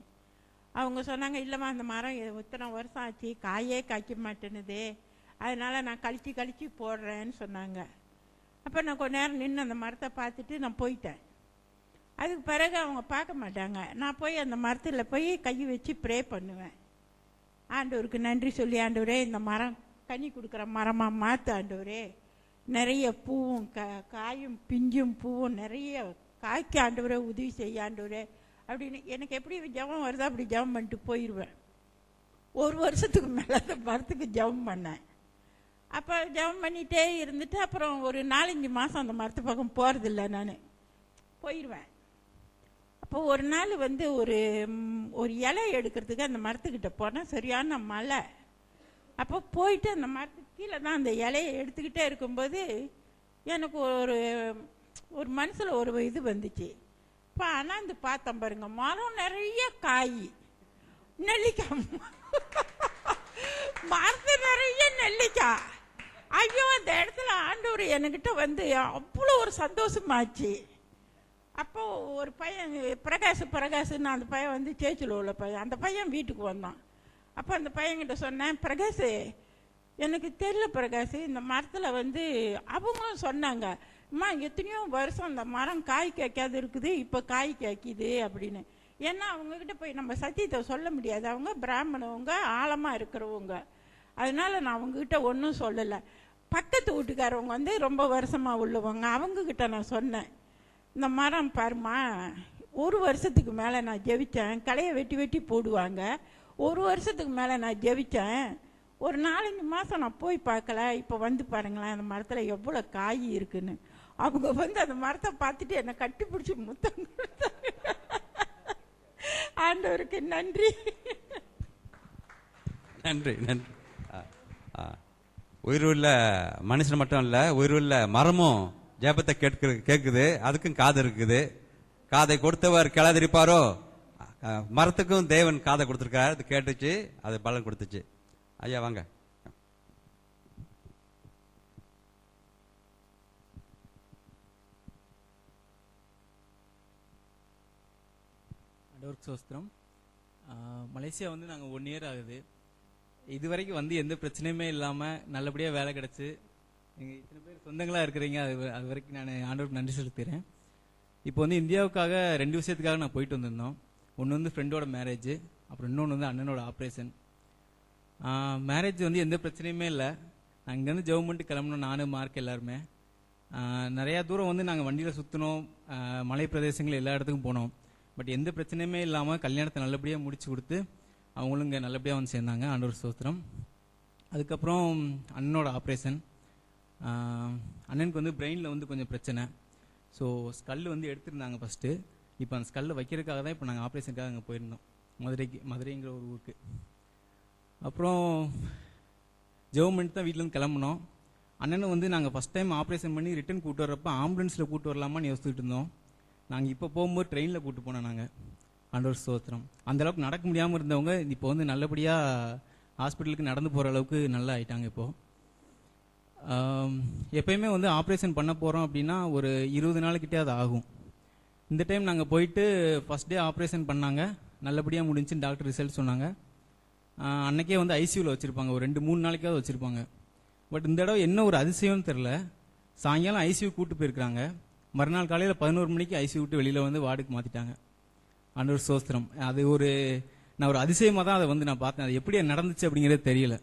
S3: அவங்க சொன்னாங்க, இல்லைம்மா அந்த மரம் இத்தனை வருஷம் ஆச்சு, காயே காய்க்க மாட்டேனுது, அதனால் நான் கழிச்சு போடுறேன்னு சொன்னாங்க. அப்போ நான் கொஞ்ச நேரம் நின்று அந்த மரத்தை பார்த்துட்டு நான் போயிட்டேன். அதுக்கு பிறகு அவங்க பார்க்க மாட்டாங்க. நான் போய் அந்த மரத்தில் போய் கை வச்சு ப்ரே பண்ணுவேன். ஆண்டவருக்கு நன்றி சொல்லி, ஆண்டவரே இந்த மரம் கனி கொடுக்குற மரமாக மாற்று ஆண்டவரே, நிறைய பூவும் காயும் பிஞ்சும் பூவும் நிறைய காய்க்க ஆண்டவரே உதவி செய்ய ஆண்டவரே அப்படின்னு எனக்கு எப்படி ஜெபம் வருதோ அப்படி ஜெபம் பண்ணிட்டு போயிடுவேன். 1 வருஷத்துக்கு மேலே அந்த மரத்துக்கு ஜெபம் பண்ணேன். அப்போ ஜெபம் பண்ணிகிட்டே இருந்துட்டு அப்புறம் ஒரு 4-5 மாதம் அந்த மரத்து பக்கம் போகிறதில்ல, நான் போயிடுவேன். அப்போ ஒரு நாள் வந்து ஒரு இலை எடுக்கிறதுக்கு அந்த மரத்துக்கிட்ட போனால் சரியான மழை. அப்போ போயிட்டு அந்த மரத்துக்கு கீழே தான் அந்த இலையை எடுத்துக்கிட்டே இருக்கும்போது எனக்கு ஒரு மனசில் ஒரு இது வந்துச்சு. இப்போ அண்ணாந்து பார்த்தேன் பாருங்க, மரம் நிறைய காய், நெல்லிக்காய், மரத்து நிறைய நெல்லிக்காய். ஐயோ, அந்த இடத்துல ஆண்டவர் என்கிட்ட வந்து அவ்வளோ ஒரு சந்தோஷமாச்சு. அப்போ ஒரு பையன் பிரகாஷ்ன்னு அந்த பையன் வந்து சேச்சில் உள்ள பையன், அந்த பையன் வீட்டுக்கு வந்தான். அப்போ அந்த பையன்கிட்ட சொன்னேன், பிரகாஷ் எனக்கு தெரியல பிரகாஷ், இந்த மரத்தில் வந்து அவங்களும் சொன்னாங்க, அம்மா எத்தனையோ வருஷம் அந்த மரம் காய் காய்க்காது இருக்குது, இப்போ காய் காய்க்குது அப்படின்னு. ஏன்னா அவங்கக்கிட்ட போய் நம்ம சத்தியத்தை சொல்ல முடியாது, அவங்க பிராமணவங்க ஆழமாக இருக்கிறவங்க, அதனால நான் அவங்கக்கிட்ட ஒன்றும் சொல்லலை. பக்கத்து வீட்டுக்காரவங்க வந்து ரொம்ப வருஷமாக உள்ளவங்க, அவங்கக்கிட்ட நான் சொன்னேன், இந்த மரம் பாருமா 1 வருஷத்துக்கு மேலே நான் ஜெபித்தேன், களையை வெட்டி போடுவாங்க, 1 வருஷத்துக்கு மேலே நான் ஜெபித்தேன், ஒரு 4-5 மாதம் நான் போய் பார்க்கல, இப்போ வந்து பாருங்களேன் அந்த மரத்தில் எவ்வளோ காய் இருக்குன்னு. அவங்க வந்து அந்த மரத்தை பார்த்துட்டு என்னை கட்டிப்பிடிச்சி முத்தம் கொடுத்தாங்க. ஆண்டவருக்கு நன்றி.
S1: நன்றி நன்றி. உயிருள்ள மனுஷன் மட்டும் இல்லை, உயிருள்ள மரமும் ஜெபத்தை கேட்குது, அதுக்கும் காது இருக்குது. காதை கொடுத்தவர் கிளாதிருப்பாரோ, மரத்துக்கும் தேவன் காதை கொடுத்துருக்காரு, அது கேட்டுச்சு, அது பலன் கொடுத்துச்சு. ஐயா வாங்க.
S4: ஆண்டவருக்கு ஸ்தோத்திரம். மலேசியா வந்து நாங்கள் 1 இயர் ஆகுது. இது வரைக்கும் வந்து எந்த பிரச்சனையுமே இல்லாமல் நல்லபடியாக வேலை கிடச்சி எங்கள் இத்தனை பேர் சொந்தங்களாக இருக்கிறீங்க, அது வரைக்கும் நான் ஆண்டவருக்கு நன்றி செலுத்துகிறேன். இப்போ வந்து இந்தியாவுக்காக 2 விஷயத்துக்காக நான் போயிட்டு வந்திருந்தோம். ஒன்று வந்து ஃப்ரெண்டோட மேரேஜ், அப்புறம் இன்னொன்று வந்து அண்ணனோட ஆப்ரேஷன். மேரேஜ் வந்து எந்த பிரச்சனையுமே இல்லை. நான் இங்கேருந்து ஜெபம் பண்ணிட்டு கிளம்பணும், நானும் மார்க் எல்லாருமே. நிறையா தூரம் வந்து நாங்கள் வண்டியில் சுற்றினோம், மலை பிரதேசங்கள் எல்லா இடத்துக்கும் போனோம். பட் எந்த பிரச்சனையுமே இல்லாமல் கல்யாணத்தை நல்லபடியாக முடிச்சு கொடுத்து அவங்களும் இங்கே நல்லபடியாக வந்து சேர்ந்தாங்க. ஆண்டவர் ஸ்தோத்திரம். அதுக்கப்புறம் அண்ணனோட ஆப்ரேஷன். அண்ணனுக்கு வந்து பிரெயினில் வந்து கொஞ்சம் பிரச்சனை. ஸோ ஸ்கல் வந்து எடுத்திருந்தாங்க ஃபஸ்ட்டு. இப்போ அந்த ஸ்கல்லை வைக்கிறதுக்காக தான் இப்போ நாங்கள் ஆப்ரேஷனுக்காக அங்கே போயிருந்தோம், மதுரைங்கிற ஒரு ஊருக்கு. அப்புறம் ஜெபம் பண்ணிட்டு தான் வீட்டிலேருந்து கிளம்புனோம். அண்ணனை வந்து நாங்கள் ஃபஸ்ட் டைம் ஆப்ரேஷன் பண்ணி ரிட்டன் கூப்பிட்டு வர்றப்போ ஆம்புலன்ஸில் கூப்பிட்டு வரலாமான்னு யோசிச்சுட்டு இருந்தோம். நாங்கள் இப்போ போகும்போது ட்ரெயினில் கூப்பிட்டு போனோம் நாங்கள். ஆண்டவர் ஸ்தோத்திரம். அந்தளவுக்கு நடக்க முடியாமல் இருந்தவங்க இப்போ வந்து நல்லபடியாக ஹாஸ்பிட்டலுக்கு நடந்து போகிற அளவுக்கு நல்லா ஆயிட்டாங்க. இப்போது எப்பயுமே வந்து ஆப்ரேஷன் பண்ண போகிறோம் அப்படின்னா ஒரு 20 நாளுக்கிட்டே அது ஆகும். இந்த டைம் நாங்கள் போயிட்டு ஃபஸ்ட் டே ஆப்ரேஷன் பண்ணாங்க, நல்லபடியாக முடிஞ்சுன்னு டாக்டர் ரிசல்ட் சொன்னாங்க. அன்னைக்கே வந்து ஐசியூவில் வச்சுருப்பாங்க, ஒரு 2-3 நாளைக்காவது வச்சுருப்பாங்க. பட் இந்த தடவை என்ன ஒரு அதிசயம்னு தெரில, சாயங்காலம் ஐசியூ கூப்பிட்டு போயிருக்கிறாங்க, மறுநாள் காலையில் 11 மணிக்கு ஐசியூ விட்டு வெளியில் வந்து வார்டுக்கு மாற்றிட்டாங்க. ஆண்டவர் ஸ்தோத்திரம். அது நான் ஒரு அதிசயமாக தான் அதை வந்து நான் பார்த்தேன். அது எப்படி நடந்துச்சு அப்படிங்கிறது தெரியல.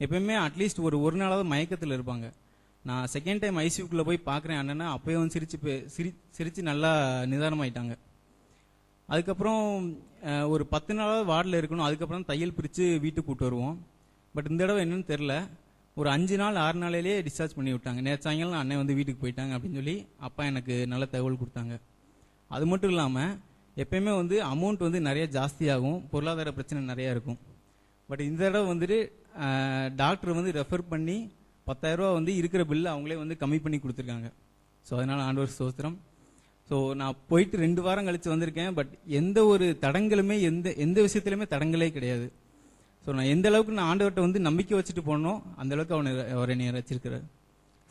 S4: எப்பயுமே அட்லீஸ்ட் ஒரு நாளாவது மயக்கத்தில் இருப்பாங்க. நான் செகண்ட் டைம் ஐசியூக்குள்ளே போய் பார்க்குறேன் அண்ணனா, அப்போயே வந்து சிரித்து நல்லா நிதானமாயிட்டாங்க. அதுக்கப்புறம் ஒரு 10 நாளாவது வார்டில் இருக்கணும், அதுக்கப்புறம் தையல் பிரித்து வீட்டுக்கு கூப்பிட்டு வருவோம். பட் இந்த தடவை என்னன்னு தெரில, ஒரு 5 நாள் 6 நாளிலேயே டிஸ்சார்ஜ் பண்ணி விட்டாங்க. நேற்று சாயங்காலம் அண்ணன் வந்து வீட்டுக்கு போயிட்டாங்க அப்படின்னு சொல்லி அப்பா எனக்கு நல்ல தகவல் கொடுத்தாங்க. அது மட்டும் இல்லாமல் எப்பயுமே வந்து அமௌண்ட் வந்து நிறைய ஜாஸ்தியாகும், பொருளாதார பிரச்சனை நிறையா இருக்கும். பட் இந்த தடவை வந்துட்டு டாக்டர் வந்து ரெஃபர் பண்ணி 10,000 ரூபா வந்து இருக்கிற பில்லு அவங்களே வந்து கம்மி பண்ணி கொடுத்துருக்காங்க. ஸோ அதனால் ஆண்டவர் ஸ்தோத்திரம். ஸோ நான் போயிட்டு 2 வாரம் கழித்து வந்திருக்கேன். பட் எந்த ஒரு தடங்களுமே எந்த விஷயத்துலையுமே தடங்களே கிடையாது. ஸோ நான் எந்த அளவுக்கு நான் ஆண்டவர்கிட்ட வந்து நம்பிக்கை வச்சுட்டு போனோம் அந்த அளவுக்கு அவர் என்னை ரசிச்சிருக்கிறார்.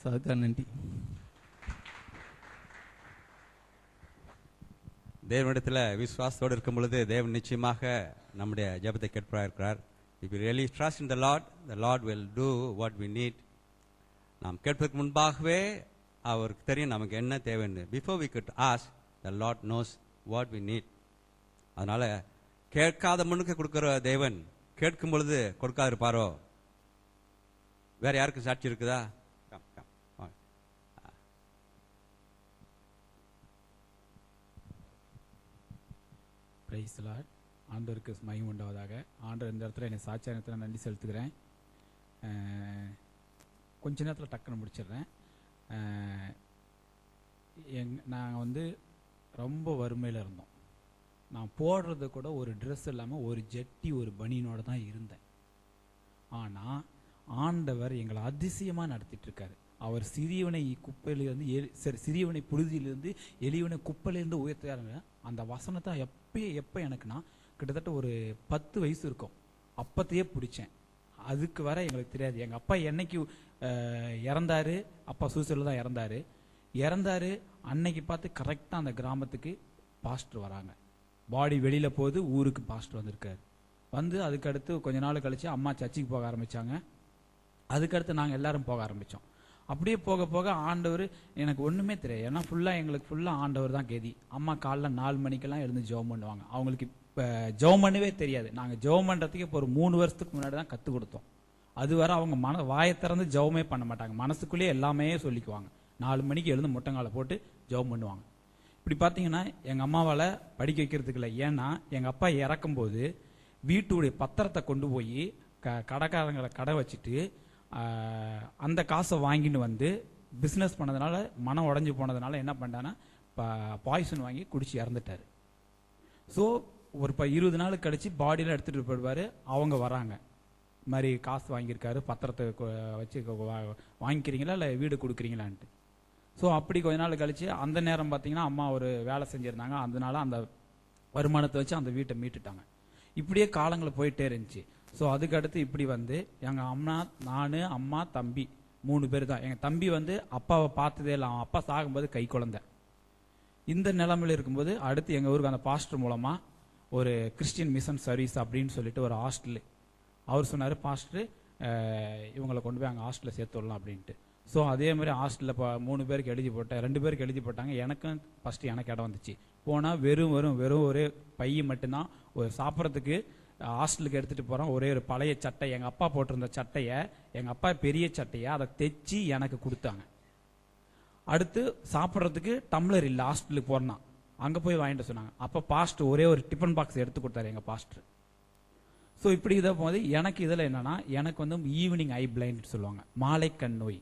S4: ஸோ அதுக்காக நன்றி.
S1: தேவனிடத்தில் விசுவாசத்தோடு இருக்கும் பொழுது தேவன் நிச்சயமாக நம்முடைய ஜெபத்தை கேட்பதாக இருக்கிறார். If you really trust in the Lord will do what we need. நாம் கேட்பதற்கு முன்பாகவே அவருக்கு தெரியும் நமக்கு என்ன தேவைன்னு. Before we could ask, the Lord knows what we need. அதனால கேட்காத முன்னுக்கு கொடுக்கிற தேவன் கேட்கும் பொழுது கொடுக்காது இருப்பாரோ? வேற யாருக்கும் சாட்சி இருக்குதா?
S5: Praise the Lord. ஆண்டவருக்கு மகிமை உண்டாவதாக. ஆண்டவர் இந்த இடத்துல என்னை சாட்சியானத்தில் நன்றி செலுத்துகிறேன். கொஞ்ச நேரத்தில் டக்குன்னு முடிச்சிடுறேன். நாங்கள் வந்து ரொம்ப வறுமையில் இருந்தோம். நான் போடுறது கூட ஒரு ட்ரெஸ் இல்லாமல் ஒரு ஜட்டி ஒரு பனியனோட தான் இருந்தேன். ஆனால் ஆண்டவர் எங்களை அதிசயமாக நடத்திட்டு இருக்காரு. அவர் சிறியவனை குப்பையிலிருந்து சிறியவனை புழுதியிலிருந்து எளியவனை குப்பையிலிருந்து உயர்த்தாருங்க. அந்த வசனத்தை எப்போ எனக்குன்னா கிட்டத்தட்ட ஒரு 10 வயசு இருக்கும். அப்பத்தையே பிடிச்சேன். அதுக்கு வர எங்களுக்கு தெரியாது. எங்கள் அப்பா என்னைக்கு இறந்தாரு, அப்பா சூசைடில் தான் இறந்தாரு. அன்னைக்கு பார்த்து கரெக்டாக அந்த கிராமத்துக்கு பாஸ்டர் வராங்க. பாடி வெளியில் போகுது, ஊருக்கு பாஸ்டர் வந்திருக்காரு. வந்து அதுக்கடுத்து கொஞ்ச நாள் கழிச்சு அம்மா சர்ச்சுக்கு போக ஆரம்பித்தாங்க. அதுக்கடுத்து நாங்கள் எல்லாரும் போக ஆரம்பித்தோம். அப்படியே போக போக ஆண்டவர் எனக்கு ஒன்றுமே தெரியாது. ஏன்னா எங்களுக்கு ஃபுல்லாக ஆண்டவர் தான் கெதி. அம்மா காலைல 4 மணிக்கெல்லாம் எழுந்து ஜெபம் பண்ணுவாங்க. அவங்களுக்கு இப்போ ஜெபம் பண்ணவே தெரியாது. நாங்கள் ஜெபம் பண்ணுறதுக்கு இப்போ ஒரு 3 வருஷத்துக்கு முன்னாடி தான் கற்றுக் கொடுத்தோம். அது வரை அவங்க வாயை திறந்து ஜெபமே பண்ண மாட்டாங்க. மனசுக்குள்ளேயே எல்லாமே சொல்லிக்குவாங்க. 4 மணிக்கு எழுந்து முட்டங்காலை போட்டு ஜெபம் பண்ணுவாங்க. இப்படி பார்த்தீங்கன்னா எங்கள் அம்மாவால் படிக்க வைக்கிறதுக்கு இல்லை. ஏன்னா எங்கள் அப்பா இறக்கும்போது வீட்டுடைய பத்திரத்தை கொண்டு போய் கடைக்காரங்களை கடை வச்சுட்டு அந்த காசை வாங்கிட்டு வந்து பிஸ்னஸ் பண்ணதுனால மனம் உடஞ்சி போனதுனால என்ன பண்ணிட்டான்னா பாய்சன் வாங்கி குடிச்சு இறந்துட்டாரு. ஸோ ஒரு 20 நாள் கழிச்சு பாடியில் எடுத்துகிட்டு போயிடுவார். அவங்க வராங்க, இது மாதிரி காசு வாங்கியிருக்காரு, பத்திரத்தை வச்சு வாங்கிக்கிறீங்களா இல்லை வீடு கொடுக்குறீங்களான்ட்டு. ஸோ அப்படி கொஞ்ச நாள் கழிச்சு அந்த நேரம் பார்த்தீங்கன்னா அம்மா ஒரு வேலை செஞ்சுருந்தாங்க. அதனால அந்த வருமானத்தை வச்சு அந்த வீட்டை மீட்டுட்டாங்க. இப்படியே காலங்களை போயிட்டே இருந்துச்சு. ஸோ அதுக்கடுத்து இப்படி வந்து எங்கள் அம்மா, நான், அம்மா, தம்பி 3 பேர் தான். எங்கள் தம்பி வந்து அப்பாவை பார்த்ததே இல்லை. அவன் அப்பா சாகும்போது கை குழந்தை. இந்த நிலைமையில் இருக்கும்போது அடுத்து எங்கள் ஊருக்கு அந்த பாஸ்டர் மூலமாக ஒரு கிறிஸ்டியன் மிஷன் சர்வீஸ் அப்படின்னு சொல்லிட்டு ஒரு ஹாஸ்டலு அவர் சொன்னார், பாஸ்டர் இவங்களை கொண்டு போய் அங்கே ஹாஸ்டலில் சேர்த்து விடலாம் அப்படின்ட்டு. ஸோ அதே மாதிரி ஹாஸ்டலில் 3 பேருக்கு எழுதி போட்டேன். 2 பேருக்கு எழுதி போட்டாங்க. எனக்கும் ஃபஸ்ட்டு எனக்கு இடம் வந்துச்சு. போனால் வெறும் ஒரே பை மட்டும்தான். ஒரு சாப்பிட்றதுக்கு ஹாஸ்டலுக்கு எடுத்துகிட்டு போகிறோம். ஒரே ஒரு பழைய சட்டை, எங்கள் அப்பா போட்டிருந்த சட்டையை, எங்கள் அப்பா பெரிய சட்டையை அதை தைச்சி எனக்கு கொடுத்தாங்க. அடுத்து சாப்பிட்றதுக்கு டம்ளர் இல்லை, ஹாஸ்டலுக்கு போகிறோன்னா அங்கே போய் வாங்கிட்டு சொன்னாங்க. அப்போ பாஸ்டர் ஒரே ஒரு டிஃபன் பாக்ஸ் எடுத்து கொடுத்தாரு எங்கள் பாஸ்டர். ஸோ இப்படி இதை போது எனக்கு இதில் என்னன்னா, எனக்கு வந்து ஈவினிங் ஐ பிளைண்ட் சொல்லுவாங்க, மாலை கண் நோய்.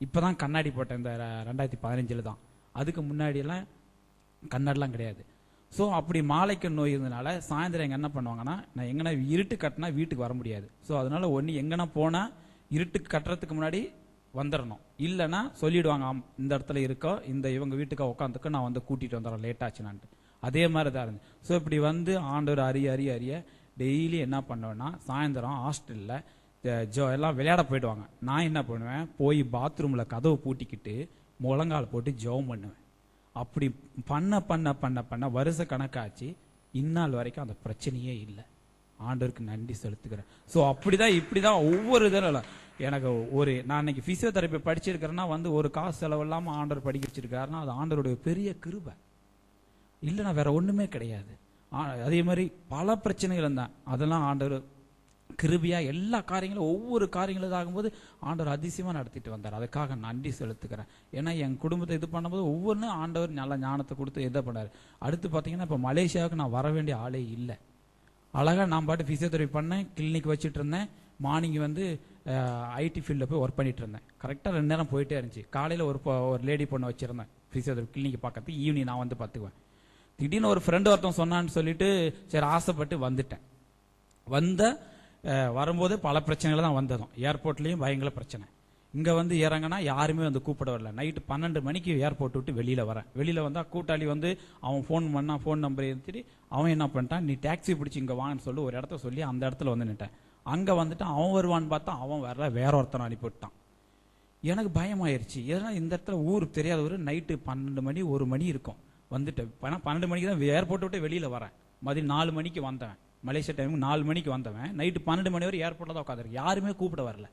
S5: இப்போ தான் கண்ணாடி போட்டேன், இந்த 2015 தான். அதுக்கு முன்னாடியெல்லாம் கண்ணாடிலாம் கிடையாது. ஸோ அப்படி மாலைக்கு நோய் இருந்தனால சாயந்தரம் எங்கே என்ன பண்ணுவாங்கன்னா, நான் எங்கன்னா இருட்டு கட்டினா வீட்டுக்கு வர முடியாது. ஸோ அதனால ஒன்று எங்கன்னா போனால் இருட்டு கட்டுறதுக்கு முன்னாடி வந்துடணும். இல்லைன்னா சொல்லிடுவாங்க, இந்த இடத்துல இருக்கோ, இவங்க வீட்டுக்கு உட்காந்துக்க, நான் வந்து கூட்டிகிட்டு வந்துடுறேன் லேட் ஆச்சுனான்ட்டு. அதே மாதிரி தான் இருந்துச்சு. ஸோ இப்படி வந்து ஆண்டவர் அறிய டெய்லி என்ன பண்ணுவேன்னா, சாயந்தரம் ஹாஸ்டலில் எல்லாம் விளையாட போயிடுவாங்க. நான் என்ன பண்ணுவேன், போய் பாத்ரூமில் கதவை பூட்டிக்கிட்டு முழங்கால் போட்டு ஜெபம் பண்ணுவேன். அப்படி பண்ண வருஷ கணக்காச்சு. இந்நாள் வரைக்கும் அந்த பிரச்சனையே இல்லை. ஆண்டவருக்கு நன்றி செலுத்துக்கிறேன். ஸோ அப்படிதான் இப்படிதான் ஒவ்வொரு இதில் எனக்கு நான் இன்னைக்கு பிசியோதெரப்பி படிச்சிருக்கிறேன்னா வந்து ஒரு காசு செலவு இல்லாமல் ஆண்டவர் படிக்க வச்சிருக்காருன்னா அது ஆண்டவருடைய பெரிய கிருபை. இல்லைன்னா வேற ஒன்றுமே கிடையாது. அதே மாதிரி பல பிரச்சனைகள் இருந்தான், அதெல்லாம் ஆண்டவர் கிருபியா எல்லா காரியங்களும் ஒவ்வொரு காரியங்களும் ஆகும்போது ஆண்டவர் அதிசயமாக நடத்திட்டு வந்தார். அதுக்காக நன்றி செலுத்துக்கிறேன். ஏன்னா என் குடும்பத்தை இது பண்ணும்போது ஒவ்வொன்றும் ஆண்டவர் நல்ல ஞானத்தை கொடுத்து இதை பண்ணார். அடுத்து பார்த்தீங்கன்னா இப்போ மலேசியாவுக்கு நான் வர வேண்டிய ஆளே இல்லை. அழகாக நான் பாட்டு ஃபிசியோதெரப்பி பண்ணேன், கிளினிக் வச்சுட்டு இருந்தேன். மார்னிங் வந்து ஐடி ஃபீல்டில் போய் ஒர்க் பண்ணிட்டு இருந்தேன். கரெக்டாக 2 நேரம் போயிட்டே இருந்துச்சு. காலையில் ஒரு லேடி பொண்ணை வச்சுருந்தேன் ஃபிசியோதெரப்பி கிளினிக் பார்க்கறதுக்கு. ஈவினிங் நான் வந்து பார்த்துக்குவேன். திடீர்னு ஒரு ஃப்ரெண்டு ஒருத்தன் சொன்னான்னு சொல்லிட்டு சரி ஆசைப்பட்டு வந்துட்டேன். வரும்போது பல பிரச்சனைகள் தான் வந்ததும். ஏர்போர்ட்லேயும் பயங்கர பிரச்சனை. இங்கே வந்து இறங்கினா யாருமே வந்து கூப்பிட வரல. நைட்டு 12 மணிக்கு ஏர்போர்ட் விட்டு வெளியில் வரேன். வெளியில் வந்தால் கூட்டாளி வந்து அவன் ஃபோன் பண்ணான், ஃபோன் நம்பர் எடுத்துட்டு அவன் என்ன பண்ணிட்டான், நீ டாக்ஸி பிடிச்சி இங்கே வான்னு சொல்லி ஒரு இடத்த சொல்லி அந்த இடத்துல வந்து நின்ட்டேன். அங்கே வந்துட்டு அவன் வருவான்னு பார்த்தா அவன் வரல, வேற ஒருத்தனை அனுப்பிவிட்டான். எனக்கு பயமாயிருச்சு. ஏன்னா இந்த இடத்துல ஊருக்கு தெரியாதவர் நைட்டு 12 மணி 1 மணி இருக்கும் வந்துட்டு. 12 மணிக்கு தான் ஏர்போர்ட்டை விட்டு வெளியில் வரேன். மதியம் 4 மணிக்கு வந்தவன், மலேசியா டைமுக்கு 4 மணிக்கு வந்தவன், நைட்டு 12 மணி வரை ஏர்போர்ட்டில் தான் உட்காந்துருக்கு, யாருமே கூப்பிட வரல.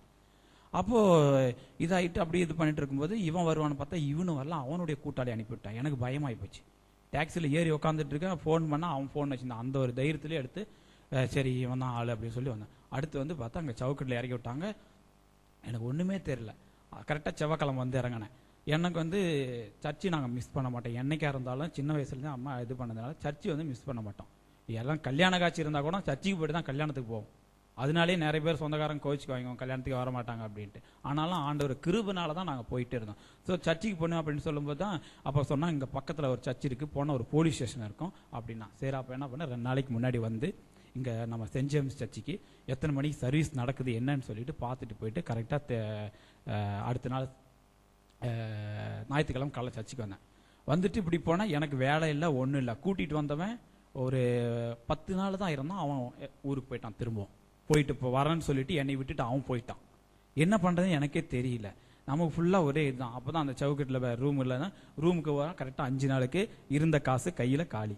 S5: அப்போது இதாகிட்டு அப்படி இது பண்ணிட்டு இருக்கும்போது இவன் வருவான்னு பார்த்தா இவனு வரல, அவனுடைய கூட்டாளி அனுப்பிவிட்டான். எனக்கு பயமாகி போச்சு. டாக்ஸியில் ஏறி உட்காந்துட்டு இருக்கேன், ஃபோன் பண்ணால் அவன் ஃபோன் வச்சுருந்தான். அந்த ஒரு தைரியத்திலே எடுத்து சரி இவன் தான் ஆள் அப்படின்னு சொல்லி வந்தேன். அடுத்து வந்து பார்த்தா அங்கே சவுக்கட்டில் இறக்கி விட்டாங்க. எனக்கு ஒன்றுமே தெரியல. கரெக்டாக செவ்வாய்க்கிழமை வந்து இறங்கினேன். எனக்கு வந்து சர்ச்சு நாங்கள் மிஸ் பண்ண மாட்டோம். என்னைக்கா இருந்தாலும் சின்ன வயசுலேருந்து அம்மா இது பண்ணதுனால சர்ச்சு வந்து மிஸ் பண்ண மாட்டோம். எல்லாம் கல்யாண காட்சி இருந்தால் கூட சர்ச்சுக்கு போய்ட்டு தான் கல்யாணத்துக்கு போவோம். அதனாலே நிறைய பேர் சொந்தக்காரங்க கோவிச்சுக்குவாங்க கல்யாணத்துக்கு வர மாட்டாங்க அப்படின்ட்டு. ஆனாலும் ஆண்டவர் கிருபைனால தான் நாங்கள் போயிட்டே இருந்தோம். ஸோ சர்ச்சுக்கு போனோம் அப்படின்னு சொல்லும்போது தான் அப்போ சொன்னால் இங்கே பக்கத்தில் ஒரு சர்ச் இருக்குது, போனால் ஒரு போலீஸ் ஸ்டேஷன் இருக்கும் அப்படின்னா. சரி அப்போ என்ன பண்ண 2 நாளைக்கு முன்னாடி வந்து இங்கே நம்ம சென்ட் ஜேம்ஸ் சர்ச்சுக்கு எத்தனை மணிக்கு சர்வீஸ் நடக்குது என்னன்னு சொல்லிட்டு பார்த்துட்டு போயிட்டு கரெக்டாக அடுத்த நாள் ஞாயிற்றுக்கிழமை காலைல சர்ச்சுக்கு வந்தேன். வந்துட்டு இப்படி போனால் எனக்கு வேலை இல்லை ஒன்றும் இல்லை. கூட்டிகிட்டு வந்தவன் ஒரு 10 நாள் தான் இருந்தான். அவன் ஊருக்கு போயிட்டான். திரும்பவும் போயிட்டு இப்போ வரேன்னு சொல்லிட்டு என்னை விட்டுட்டு அவன் போயிட்டான். என்ன பண்ணுறதுன்னு எனக்கே தெரியல. நமக்கு ஃபுல்லாக ஒரே இதுதான். அப்போ தான் அந்த சவுக்கட்டில் ரூம் இல்லைன்னா ரூமுக்கு வர கரெக்டாக 5 நாளுக்கு இருந்த காசு கையில் காலி.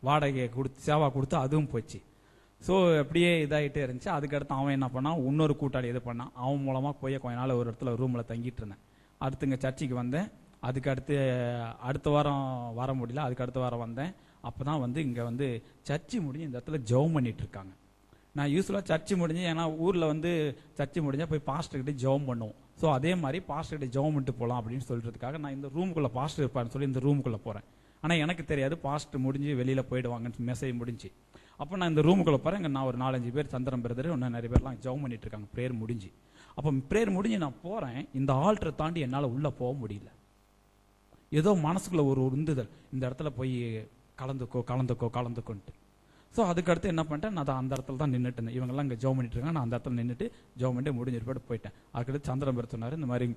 S5: வாடகையை கொடுத்து சேவா கொடுத்து அதுவும் போச்சு. ஸோ அப்படியே இதாகிட்டே இருந்துச்சு. அதுக்கடுத்து அவன் என்ன பண்ணான், இன்னொரு கூட்டாளி இது பண்ணான். அவன் மூலமாக போய் கொஞ்ச நாள் ஒரு இடத்துல ரூமில் தங்கிட்டு இருந்தேன். அடுத்து இங்கே சர்ச்சுக்கு வந்தேன். அதுக்கடுத்து அடுத்த வாரம் வர முடியல, அதுக்கு அடுத்த வாரம் வந்தேன். அப்போ தான் வந்து இங்கே வந்து சர்ச்சு முடிஞ்சு இந்த இடத்துல ஜெபம் பண்ணிட்டு இருக்காங்க. நான் யூஸ்வலாக சர்ச்சு முடிஞ்சு, ஏன்னா ஊரில் வந்து சர்ச்சு முடிஞ்சால் போய் பாஸ்டர்கிட்ட ஜெபம் பண்ணுவோம். ஸோ அதே மாதிரி பாஸ்டர்கிட்ட ஜெபம் பண்ணிட்டு போகலாம் அப்படின்னு சொல்கிறதுக்காக நான் இந்த ரூமுக்குள்ளே பாஸ்டர் இருப்பான்னு சொல்லி இந்த ரூமுக்குள்ளே போகிறேன். ஆனால் எனக்கு தெரியாது பாஸ்டர் முடிஞ்சு வெளியில் போயிடுவாங்கன்னு மெசேஜ் முடிஞ்சு. அப்போ நான் இந்த ரூமுக்குள்ளே போகிறேன். இங்கே நான் ஒரு 4-5 பேர் சந்திரன் பிரதர் இன்னும் நிறைய பேர்லாம் ஜெபம் பண்ணிட்டு இருக்காங்க ப்ரேயர் முடிஞ்சு. அப்போ ப்ரேயர் முடிஞ்சு நான் போகிறேன். இந்த ஆல்டரை தாண்டி என்னால் உள்ளே போக முடியல. ஏதோ மனசுக்குள்ளே ஒரு உந்துதல், இந்த இடத்துல போய் கலந்துக்கோன்ட்டு. ஸோ அதுக்கடுத்து என்ன பண்ணிட்டேன், நான் அந்த இடத்துல தான் நின்றுட்டு இருந்தேன். இவங்கெல்லாம் இங்கே ஜெபம் பண்ணிட்டு இருக்காங்க, நான் அந்த இடத்துல நின்றுட்டு ஜெபம் பண்ணிட்டு முடிஞ்சிட்டு போயிட்டேன். அதுக்கடுத்து சந்திரன் பிரதர் சொன்னார், இந்த மாதிரி